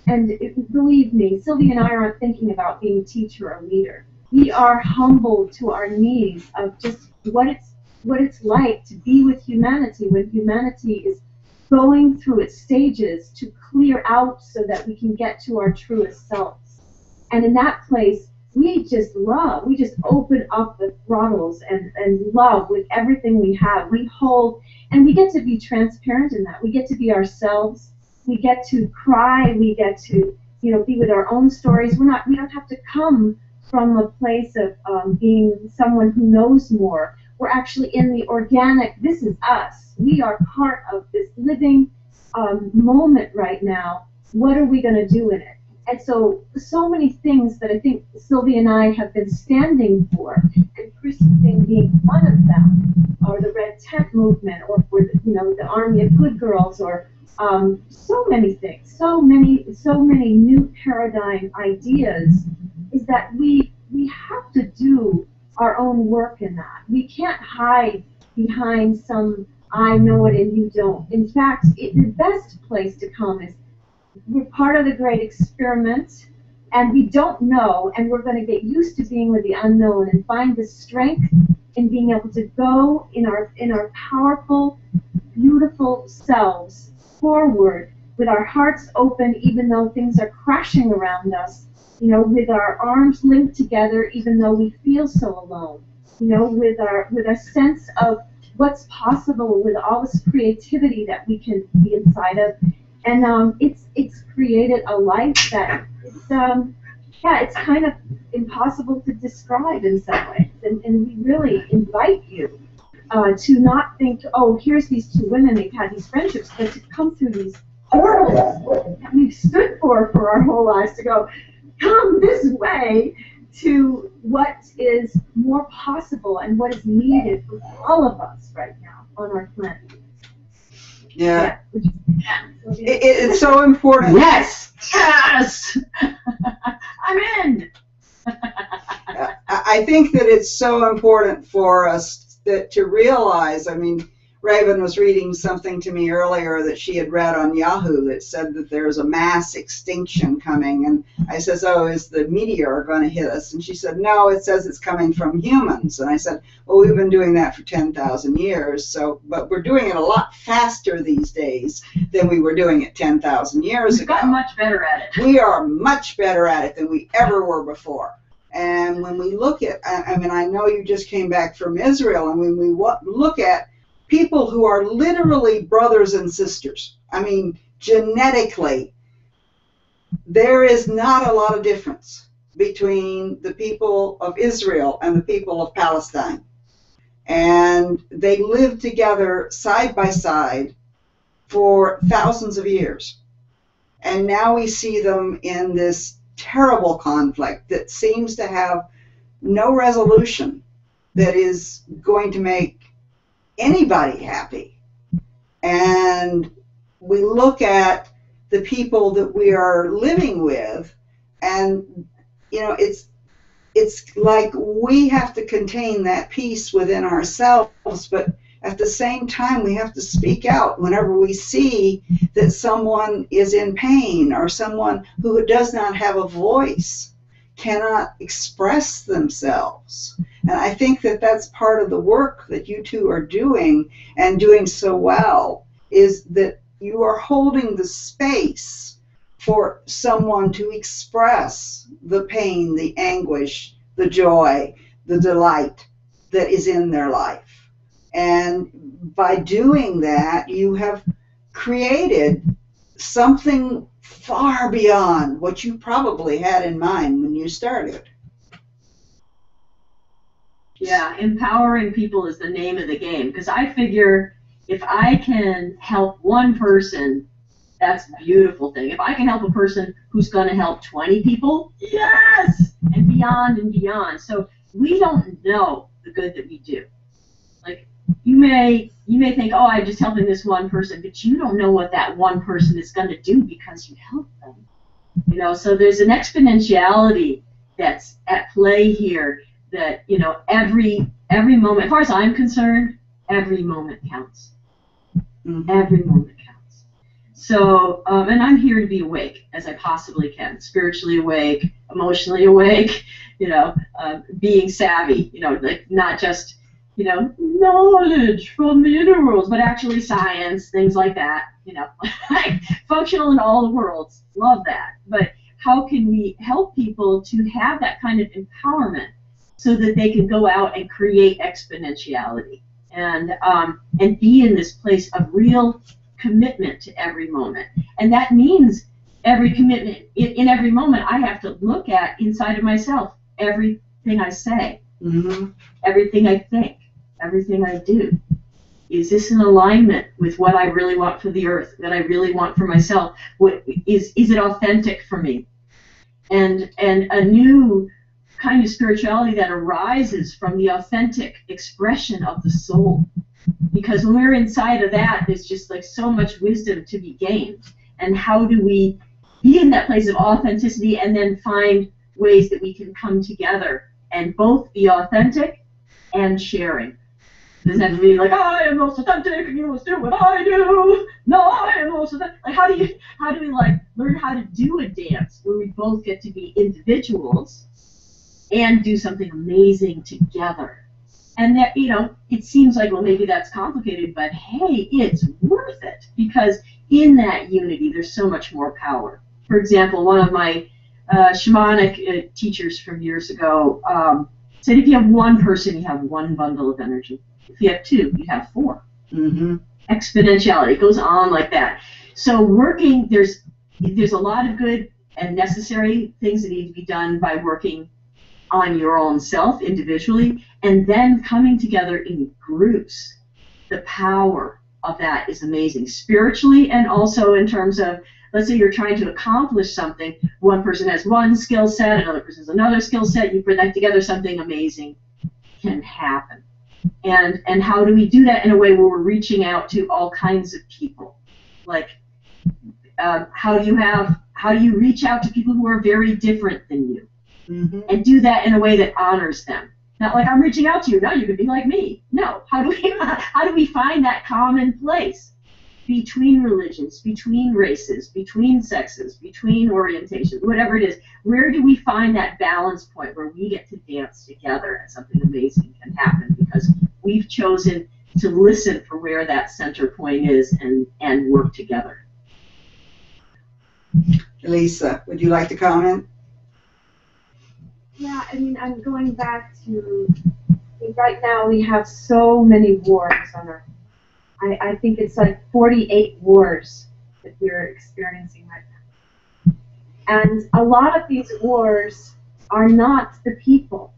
And believe me, Sylvia and I aren't thinking about being a teacher or leader. We are humbled to our knees of just what it's like to be with humanity when humanity is going through its stages to clear out so that we can get to our truest selves. And in that place, we just love. We just open up the throttles and love with everything we have. We hold, and we get to be transparent in that. We get to be ourselves. We get to cry. We get to, be with our own stories. We don't have to come from a place of being someone who knows more. We're actually in the organic. This is us. We are part of this living moment right now. What are we going to do in it? And so many things that I think Sylvia and I have been standing for, and Priestesses being one of them, or the Red Tent movement, or for the Army of Good Girls, or so many things, so many new paradigm ideas, is that we have to do our own work in that. We can't hide behind some I know it and you don't. In fact, the best place to come is we're part of the great experiment, and we don't know, and we're going to get used to being with the unknown and find the strength in being able to go in our powerful, beautiful selves forward with our hearts open, even though things are crashing around us, with our arms linked together, even though we feel so alone, with our sense of what's possible with all this creativity that we can be inside of. And it's created a life that it's kind of impossible to describe in some ways. And we really invite you to not think, oh, here's these two women, they've had these friendships, but to come through these hurdles that we've stood for our whole lives, to go, come this way to what is more possible and what is needed for all of us right now on our planet.
Yeah. It's so important.
Yes! Yes! I'm in!
I think that it's so important for us to realize, I mean, Raven was reading something to me earlier that she had read on Yahoo that said that there's a mass extinction coming. And I says, oh, is the meteor going to hit us? And she said, no, it says it's coming from humans. And I said, well, we've been doing that for 10,000 years. So, but we're doing it a lot faster these days than we were doing it 10,000 years ago.
We've gotten much better at it.
We are much better at it than we ever were before. And when we look at, I mean, I know you just came back from Israel, and when we look at people who are literally brothers and sisters, I mean, genetically, there is not a lot of difference between the people of Israel and the people of Palestine. And they lived together side by side for thousands of years. And now we see them in this terrible conflict that seems to have no resolution that is going to make anybody happy. And we look at the people that we are living with, and you know, it's like we have to contain that peace within ourselves, but at the same time we have to speak out whenever we see that someone is in pain, or someone who does not have a voice cannot express themselves. And I think that that's part of the work that you two are doing, and doing so well, is that you are holding the space for someone to express the pain, the anguish, the joy, the delight that is in their life. And by doing that, you have created something far beyond what you probably had in mind when you started.
Yeah, empowering people is the name of the game, because I figure if I can help one person, that's a beautiful thing. If I can help a person who's going to help 20 people, yes, and beyond and beyond. So we don't know the good that we do. Like, you may think, oh, I'm just helping this one person, but you don't know what that one person is going to do because you help them. You know, so there's an exponentiality that's at play here. That, you know, every moment, as far as I'm concerned, every moment counts.
Mm-hmm.
Every moment counts. So, and I'm here to be awake as I possibly can, spiritually awake, emotionally awake, you know, being savvy, you know, like not just, you know, knowledge from the inner worlds, but actually science, things like that, you know, functional in all the worlds. Love that. But how can we help people to have that kind of empowerment so that they can go out and create exponentiality and be in this place of real commitment to every moment? And that means every commitment, in every moment, I have to look at inside of myself everything I say,
mm-hmm.
everything I think, everything I do. Is this in alignment with what I really want for the earth, that I really want for myself? Is it authentic for me? And a new kind of spirituality that arises from the authentic expression of the soul. Because when we're inside of that, there's just like so much wisdom to be gained. And how do we be in that place of authenticity and then find ways that we can come together and both be authentic and sharing? It doesn't have to be like, I am most authentic and you must do what I do. No, I am most authentic. Like, how do we like learn how to do a dance where we both get to be individuals and do something amazing together? And that, you know, it seems like, well, maybe that's complicated, but hey, it's worth it, because in that unity there's so much more power. For example, one of my shamanic teachers from years ago said, if you have one person, you have one bundle of energy. If you have two, you have four.
Mm-hmm.
Exponentiality. It goes on like that. So working, there's a lot of good and necessary things that need to be done by working on your own self individually, and then coming together in groups. The power of that is amazing, spiritually and also in terms of, let's say you're trying to accomplish something, one person has one skill set, another person has another skill set, you put that together, something amazing can happen. And how do we do that in a way where we're reaching out to all kinds of people? Like, how do you reach out to people who are very different than you? and do that in a way that honors them. Not like I'm reaching out to you, now you can be like me. No, how do we find that common place between religions, between races, between sexes, between orientations, whatever it is? Where do we find that balance point where we get to dance together and something amazing can happen because we've chosen to listen for where that center point is and work together?
ALisa, would you like to comment?
Yeah, I mean, I'm going back to, right now we have so many wars on our, I think it's like 48 wars that we're experiencing right now. And a lot of these wars are not the people.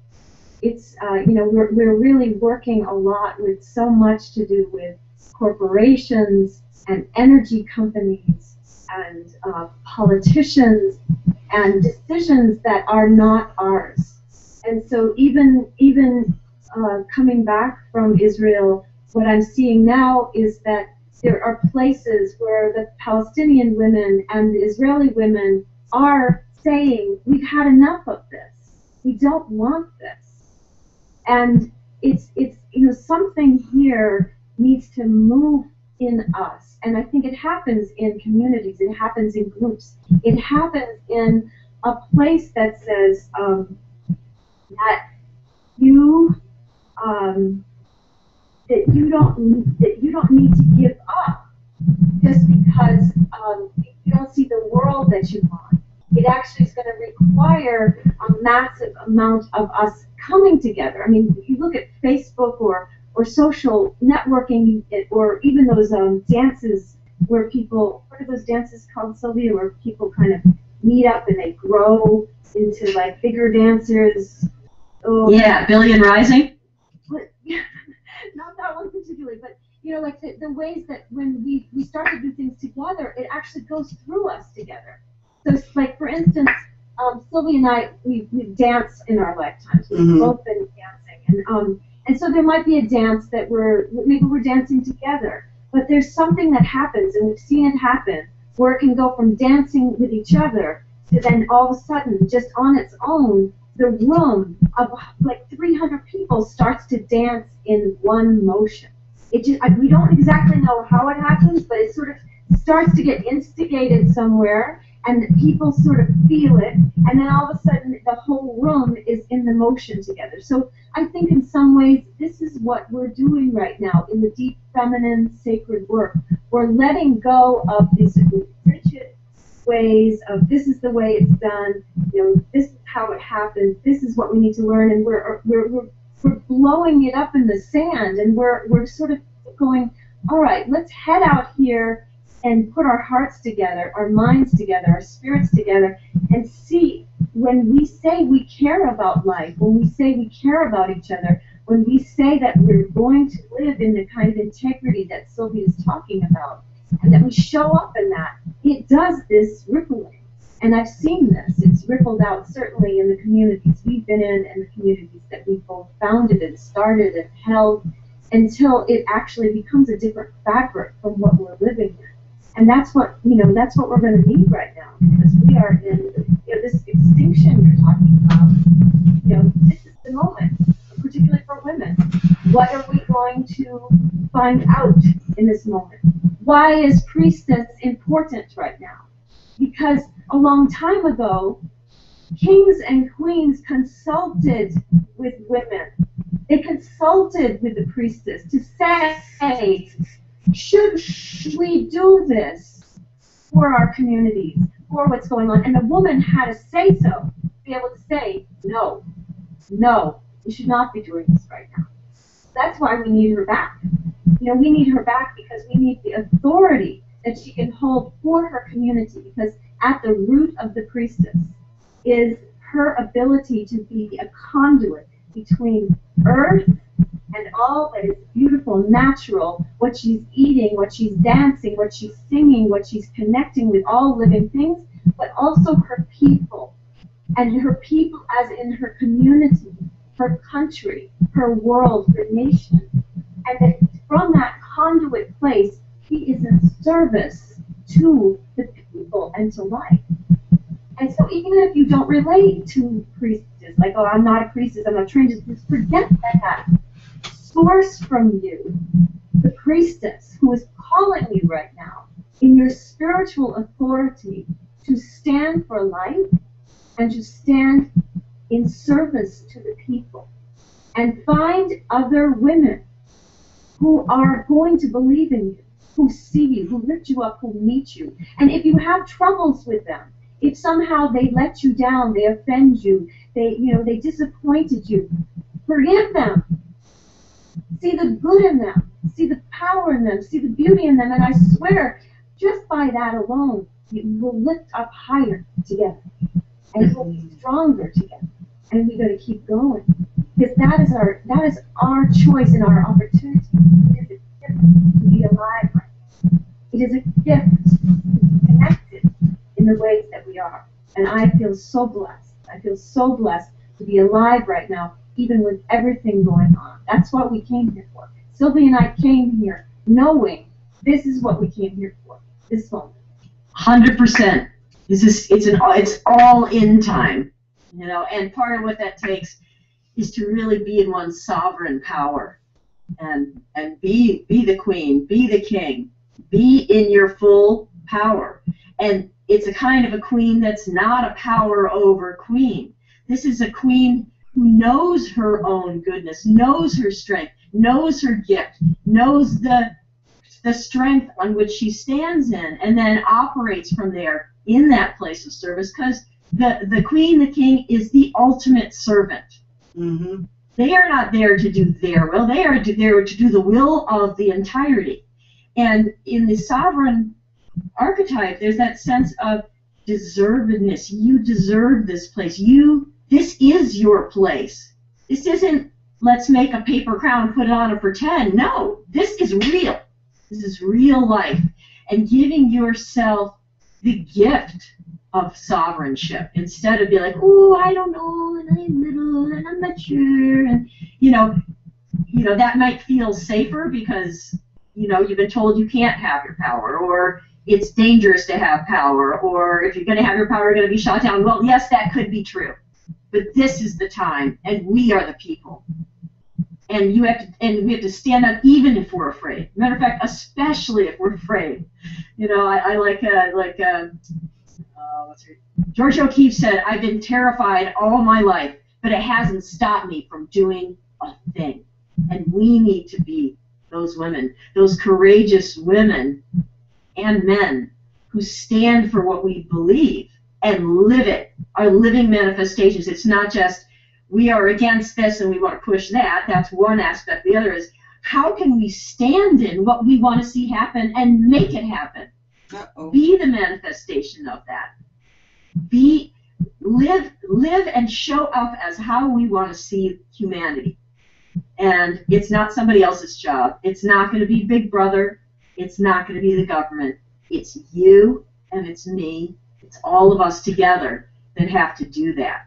It's, you know, we're really working a lot with so much to do with corporations and energy companies and politicians and decisions that are not ours. And so even coming back from Israel, what I'm seeing now is that there are places where the Palestinian women and the Israeli women are saying, we've had enough of this. We don't want this. And it's you know, something here needs to move in us. And I think it happens in communities, it happens in groups, it happens in a place that says that you don't need to give up just because you don't see the world that you want. It actually is going to require a massive amount of us coming together. I mean, if you look at Facebook or social networking, or even those dances where people, what are those dances called, Sylvia, where people kind of meet up and they grow into like bigger dancers? Oh,
yeah, Billion Rising?
Not that one particularly, but you know, like the ways that when we start to do things together, it actually goes through us together. So it's like, for instance, Sylvia and I, we've danced in our lifetimes. We've both been dancing. And so there might be a dance that maybe we're dancing together, but there's something that happens, and we've seen it happen, where it can go from dancing with each other to then all of a sudden, just on its own, the room of like 300 people starts to dance in one motion. It just, we don't exactly know how it happens, but it sort of starts to get instigated somewhere, and people sort of feel it, and then all of a sudden the whole room is in the motion together. So I think in some ways this is what we're doing right now in the deep feminine sacred work. We're letting go of these rigid ways of this is the way it's done, you know, this is how it happens, this is what we need to learn, and we're blowing it up in the sand, and we're sort of going, all right, let's head out here and put our hearts together, our minds together, our spirits together, and see, when we say we care about life, when we say we care about each other, when we say that we're going to live in the kind of integrity that Sylvia is talking about, and that we show up in that, it does this rippling. And I've seen this. It's rippled out certainly in the communities we've been in and the communities that we've both founded and started and held, until it actually becomes a different fabric from what we're living in. And that's what, you know, that's what we're going to need right now, because we are in, you know, this extinction you're talking about. You know, this is the moment, particularly for women. What are we going to find out in this moment? Why is Priestess important right now? Because a long time ago, kings and queens consulted with women. They consulted with the priestess to say, should we do this for our communities, for what's going on? And the woman had to say so, be able to say, no, we should not be doing this right now. That's why we need her back. You know, we need her back because we need the authority that she can hold for her community, because at the root of the priestess is her ability to be a conduit between earth and all that is beautiful, natural, what she's eating, what she's dancing, what she's singing, what she's connecting with all living things, but also her people. And her people as in her community, her country, her world, her nation. And that from that conduit place, he is in service to the people and to life. And so even if you don't relate to priestess, like, oh, I'm not a priestess, I'm not trained, just forget that. Source from you, the priestess who is calling you right now in your spiritual authority to stand for life and to stand in service to the people. And find other women who are going to believe in you, who see you, who lift you up, who meet you. And if you have troubles with them, if somehow they let you down, they offend you, they disappointed you, forgive them. See the good in them, see the power in them, see the beauty in them, and I swear, just by that alone, you will lift up higher together, and we'll be stronger together, and we got to keep going, because that is our choice and our opportunity. It is a gift to be alive right now. It is a gift to be connected in the ways that we are, and I feel so blessed. I feel so blessed to be alive right now, even with everything going on. That's what we came here for. Sylvia and I came here knowing this is what we came here for, this moment.
100%. It's all in time, and part of what that takes is to really be in one's sovereign power and be the queen, be the king, be in your full power. And it's a kind of a queen that's not a power over queen. This is a queen who knows her own goodness, knows her strength, knows her gift, knows the strength on which she stands in, and then operates from there in that place of service, because the queen, the king, is the ultimate servant.
Mm-hmm.
They are not there to do their will. They are there to do the will of the entirety. And in the sovereign archetype, there's that sense of deservedness. You deserve this place. This is your place. This isn't, let's make a paper crown and put it on and pretend. No, this is real. This is real life. And giving yourself the gift of sovereignship instead of being like, oh, I don't know, and I'm little, and I'm not sure, and that might feel safer because you've been told you can't have your power, or it's dangerous to have power, or if you're going to have your power, you're going to be shot down. Well, yes, that could be true, but this is the time, and we are the people, and we have to stand up even if we're afraid. Matter of fact, especially if we're afraid. I like George O'Keeffe said, I've been terrified all my life, but it hasn't stopped me from doing a thing. And we need to be those women, those courageous women and men who stand for what we believe and live it, are living manifestations. It's not just, we are against this and we want to push that. That's one aspect. The other is, how can we stand in what we want to see happen and make it happen?
Uh-oh.
Be the manifestation of that. Live and show up as how we want to see humanity. And it's not somebody else's job. It's not going to be Big Brother. It's not going to be the government. It's you and it's me. It's all of us together that have to do that.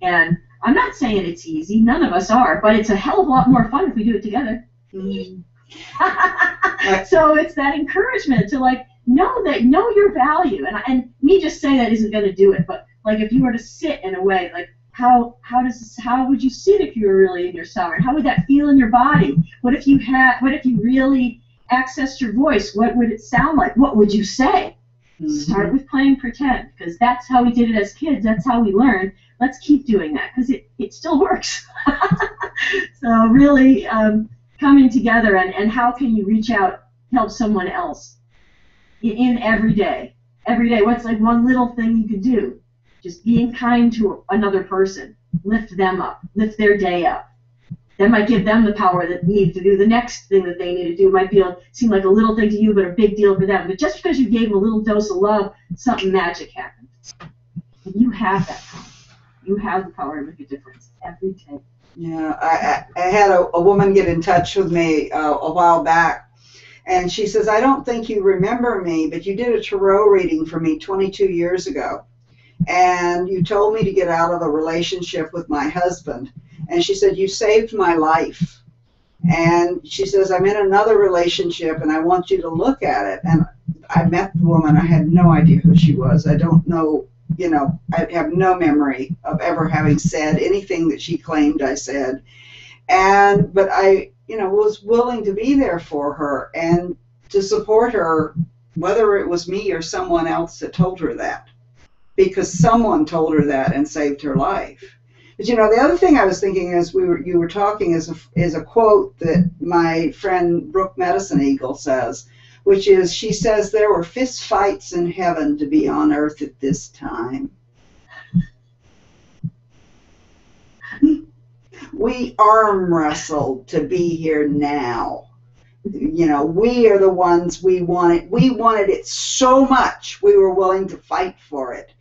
And I'm not saying it's easy. None of us are. But it's a hell of a lot more fun if we do it together.
Mm-hmm.
So it's that encouragement to know your value, and me just saying that isn't going to do it. But if you were to sit in a way, how would you sit if you were really in your sovereign? How would that feel in your body? What if you really accessed your voice? What would it sound like? What would you say? Mm-hmm. Start with playing pretend, because that's how we did it as kids. That's how we learned. Let's keep doing that, because it still works. So really coming together, and how can you reach out, help someone else in every day? Every day, what's one little thing you could do? Just being kind to another person. Lift them up. Lift their day up. That might give them the power that they need to do the next thing that they need to do. It might seem like a little thing to you, but a big deal for them. But just because you gave them a little dose of love, something magic happened. And you have that power. You have the power to make a difference every day.
Yeah, I had a woman get in touch with me a while back, and she says, I don't think you remember me, but you did a tarot reading for me 22 years ago, and you told me to get out of a relationship with my husband, and she said, you saved my life. And she says, I'm in another relationship, and I want you to look at it. And I met the woman. I had no idea who she was. I don't know you know, I have no memory of ever having said anything that she claimed I said. But I, you know, was willing to be there for her and to support her, whether it was me or someone else that told her that, because someone told her that and saved her life. But you know, the other thing I was thinking as you were talking is a quote that my friend Brooke Medicine Eagle says, which is, she says, there were fist fights in heaven to be on earth at this time. We arm wrestled to be here now. You know, we are the ones we wanted. We wanted it so much we were willing to fight for it.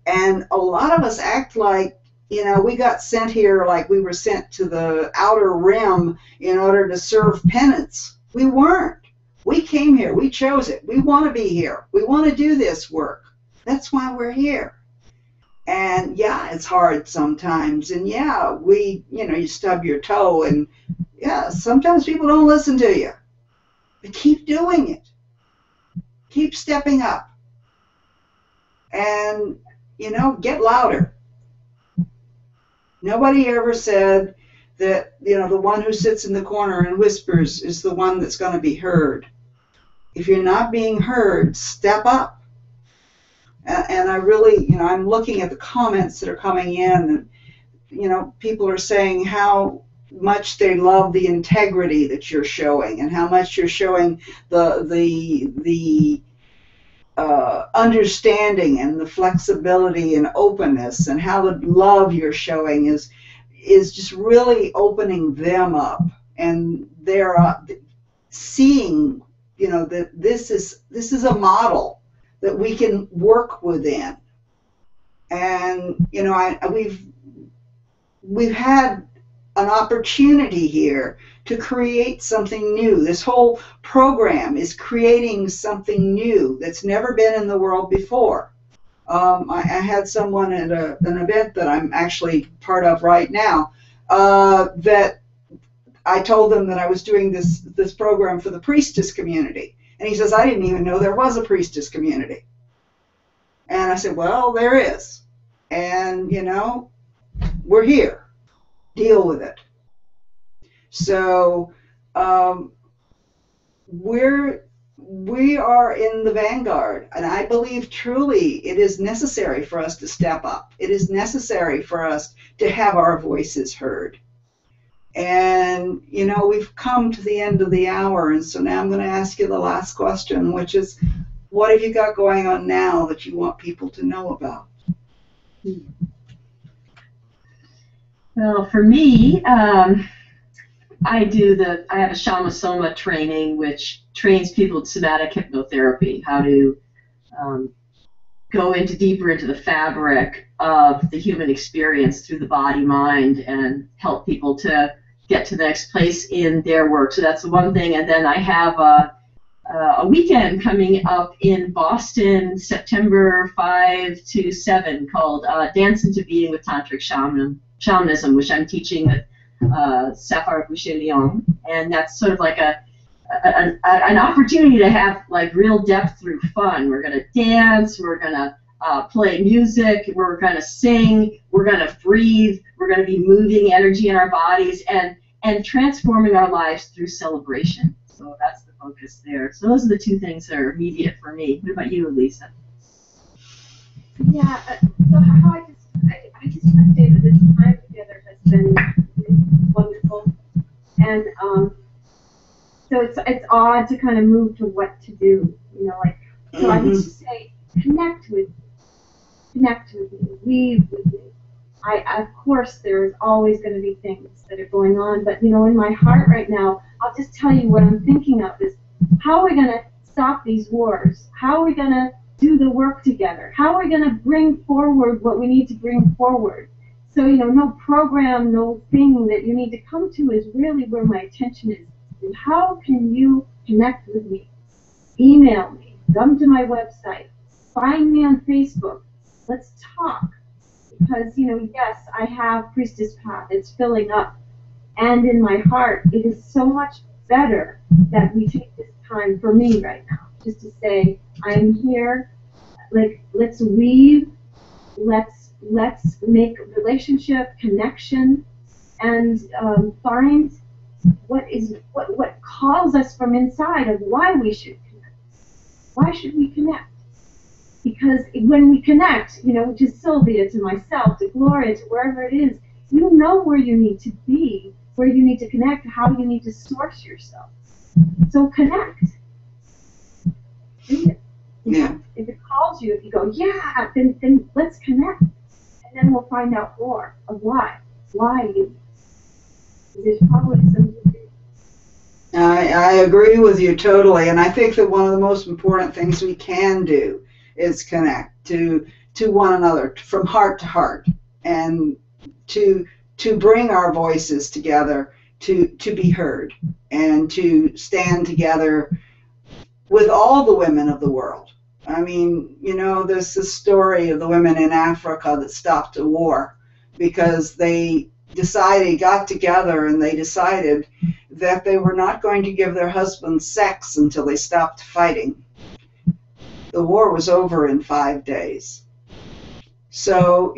And a lot of us act like, you know, we got sent here like we were sent to the outer rim in order to serve penance. We weren't. We came here. We chose it. We want to be here. We want to do this work. That's why we're here. And yeah, it's hard sometimes. And yeah, you know, you stub your toe, and yeah, sometimes people don't listen to you. But keep doing it. Keep stepping up. And, you know, get louder. Nobody ever said that, you know, the one who sits in the corner and whispers is the one that's going to be heard. If you're not being heard, step up. And I really, you know, I'm looking at the comments that are coming in, and, you know, people are saying how much they love the integrity that you're showing, and how much you're showing the understanding and the flexibility and openness, and how the love you're showing is just really opening them up, and they're seeing, you know, that this is a model that we can work within. And, you know, we've had an opportunity here to create something new. This whole program is creating something new that's never been in the world before. I had someone at an event that I'm actually part of right now, that I told them that I was doing this program for the priestess community. And he says, I didn't even know there was a priestess community. And I said, well, there is. And, you know, we're here. Deal with it. So we are in the vanguard, and I believe truly it is necessary for us to step up. It is necessary for us to have our voices heard. And, you know, we've come to the end of the hour, and so now I'm going to ask you the last question, which is, what have you got going on now that you want people to know about?
Well, for me, I have a Shamasoma training, which trains people with somatic hypnotherapy, how to go deeper into the fabric of the human experience through the body, mind, and help people to get to the next place in their work. So that's the one thing. And then I have a weekend coming up in Boston, September 5 to 7, called Dance into Being with Tantric Shamanism, which I'm teaching with Sapphire Boucher-Lyon. And that's sort of like an opportunity to have like real depth through fun. We're going to dance, we're going to play music, we're going to sing, we're going to breathe, we're going to be moving energy in our bodies and transforming our lives through celebration. So that's the focus there. So those are the two things that are immediate for me. What about you, ALisa?
Yeah, so how I just want to say that this time together has been wonderful. And so it's odd to kind of move to what to do, you know, like, so I would just say, connect with me, weave with me. Of course, there's always going to be things that are going on, but, you know, in my heart right now, I'll just tell you what I'm thinking of is, how are we going to stop these wars? How are we going to do the work together? How are we going to bring forward what we need to bring forward? So, you know, no program, no thing that you need to come to is really where my attention is. And how can you connect with me? Email me, come to my website, find me on Facebook. Let's talk. Because, you know, yes, I have Priestess Path. It's filling up. And in my heart, it is so much better that we take this time for me right now, just to say, I'm here. Like, let's weave let's make relationship, connection, and find what calls us from inside of why we should connect. Why should we connect? Because when we connect, to Sylvia, to myself, to Gloria, to wherever it is, you know where you need to be, where you need to connect, how you need to source yourself. So connect.
Yeah.
If it calls you, if you go, yeah, then let's connect. And then we'll find out more of why. Why you. There's probably some.
I agree with you totally, and I think that one of the most important things we can do is connect to one another from heart to heart, and to bring our voices together to be heard, and to stand together with all the women of the world. I mean, there's this story of the women in Africa that stopped a war because they got together and they decided that they were not going to give their husbands sex until they stopped fighting. The war was over in 5 days. So,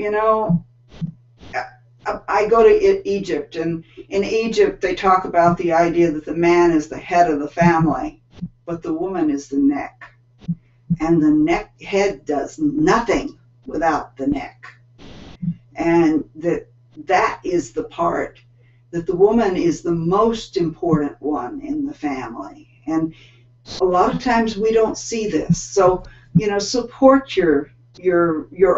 I go to Egypt, and in Egypt they talk about the idea that the man is the head of the family, but the woman is the neck. And the head does nothing without the neck. And that is the part that the woman is the most important one in the family. And a lot of times we don't see this. So, support your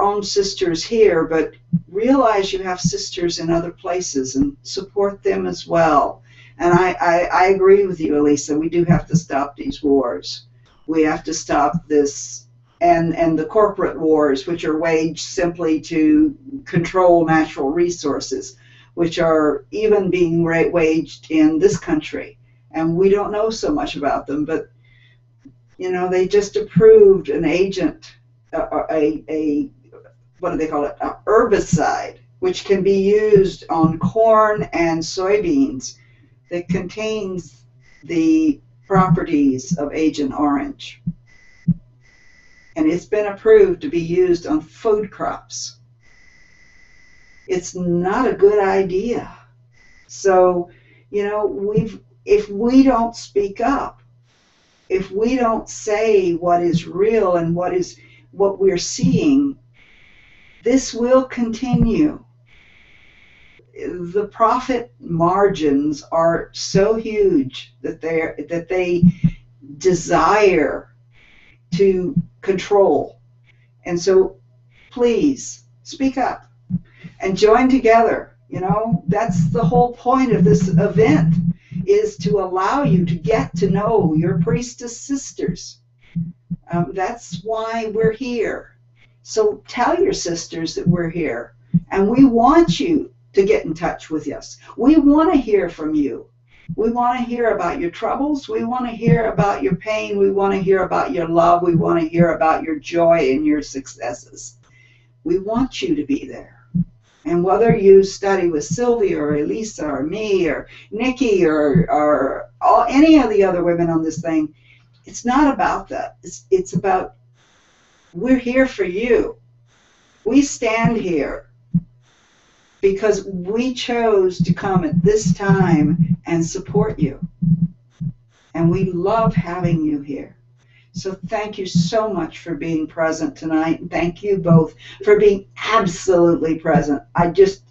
own sisters here, but realize you have sisters in other places and support them as well. And I agree with you, ALisa. We do have to stop these wars. We have to stop this and the corporate wars, which are waged simply to control natural resources, which are even being waged in this country. And we don't know so much about them, but they just approved an agent, what do they call it, a herbicide, which can be used on corn and soybeans that contains the properties of Agent Orange. And it's been approved to be used on food crops. It's not a good idea. So, if we don't speak up, if we don't say what is real and what we're seeing, this will continue. The profit margins are so huge that they desire to control. And so please speak up and join together. That's the whole point of this event, is to allow you to get to know your priestess sisters. That's why we're here. So tell your sisters that we're here, and we want you to get in touch with us. We want to hear from you. We want to hear about your troubles. We want to hear about your pain. We want to hear about your love. We want to hear about your joy and your successes. We want you to be there. And whether you study with Sylvia or ALisa or me or Nikki or any of the other women on this thing, it's not about that. It's about, we're here for you. We stand here because we chose to come at this time and support you. And we love having you here. So thank you so much for being present tonight. And thank you both for being absolutely present.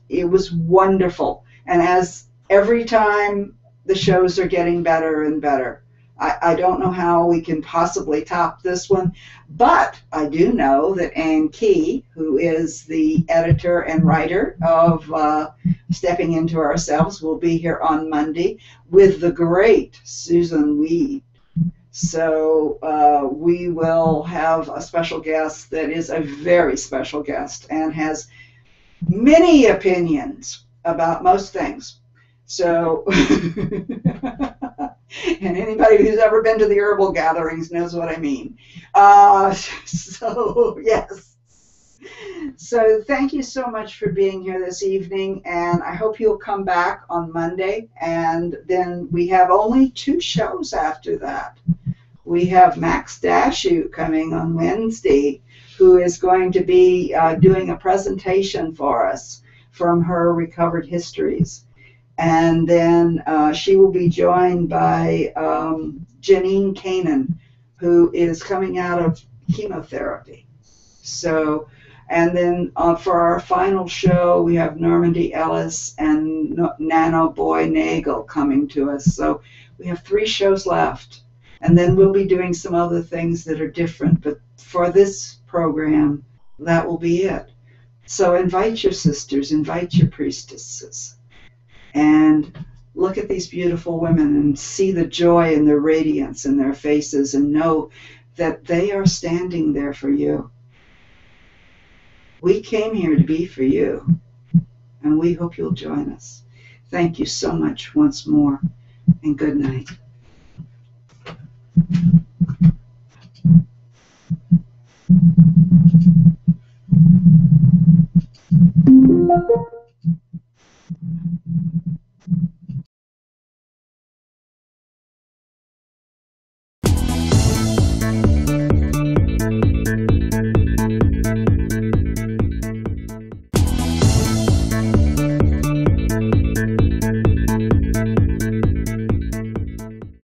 It was wonderful. And as every time the shows are getting better and better, I don't know how we can possibly top this one, but I do know that Ann Key, who is the editor and writer of Stepping Into Ourselves, will be here on Monday with the great Susan Weed. So we will have a special guest that is a very special guest and has many opinions about most things. So, and anybody who's ever been to the herbal gatherings knows what I mean. So, yes. So thank you so much for being here this evening, and I hope you'll come back on Monday, and then we have only 2 shows after that. We have Max Dashu coming on Wednesday who is going to be doing a presentation for us from her recovered histories. And then she will be joined by Janine Kanan, who is coming out of chemotherapy. So, and then for our final show, we have Normandy Ellis and Nano Boy Nagel coming to us. So we have 3 shows left. And then we'll be doing some other things that are different. But for this program, that will be it. So invite your sisters, invite your priestesses, and look at these beautiful women and see the joy and the radiance in their faces and know that they are standing there for you. We came here to be for you, and we hope you'll join us. Thank you so much once more, and good night.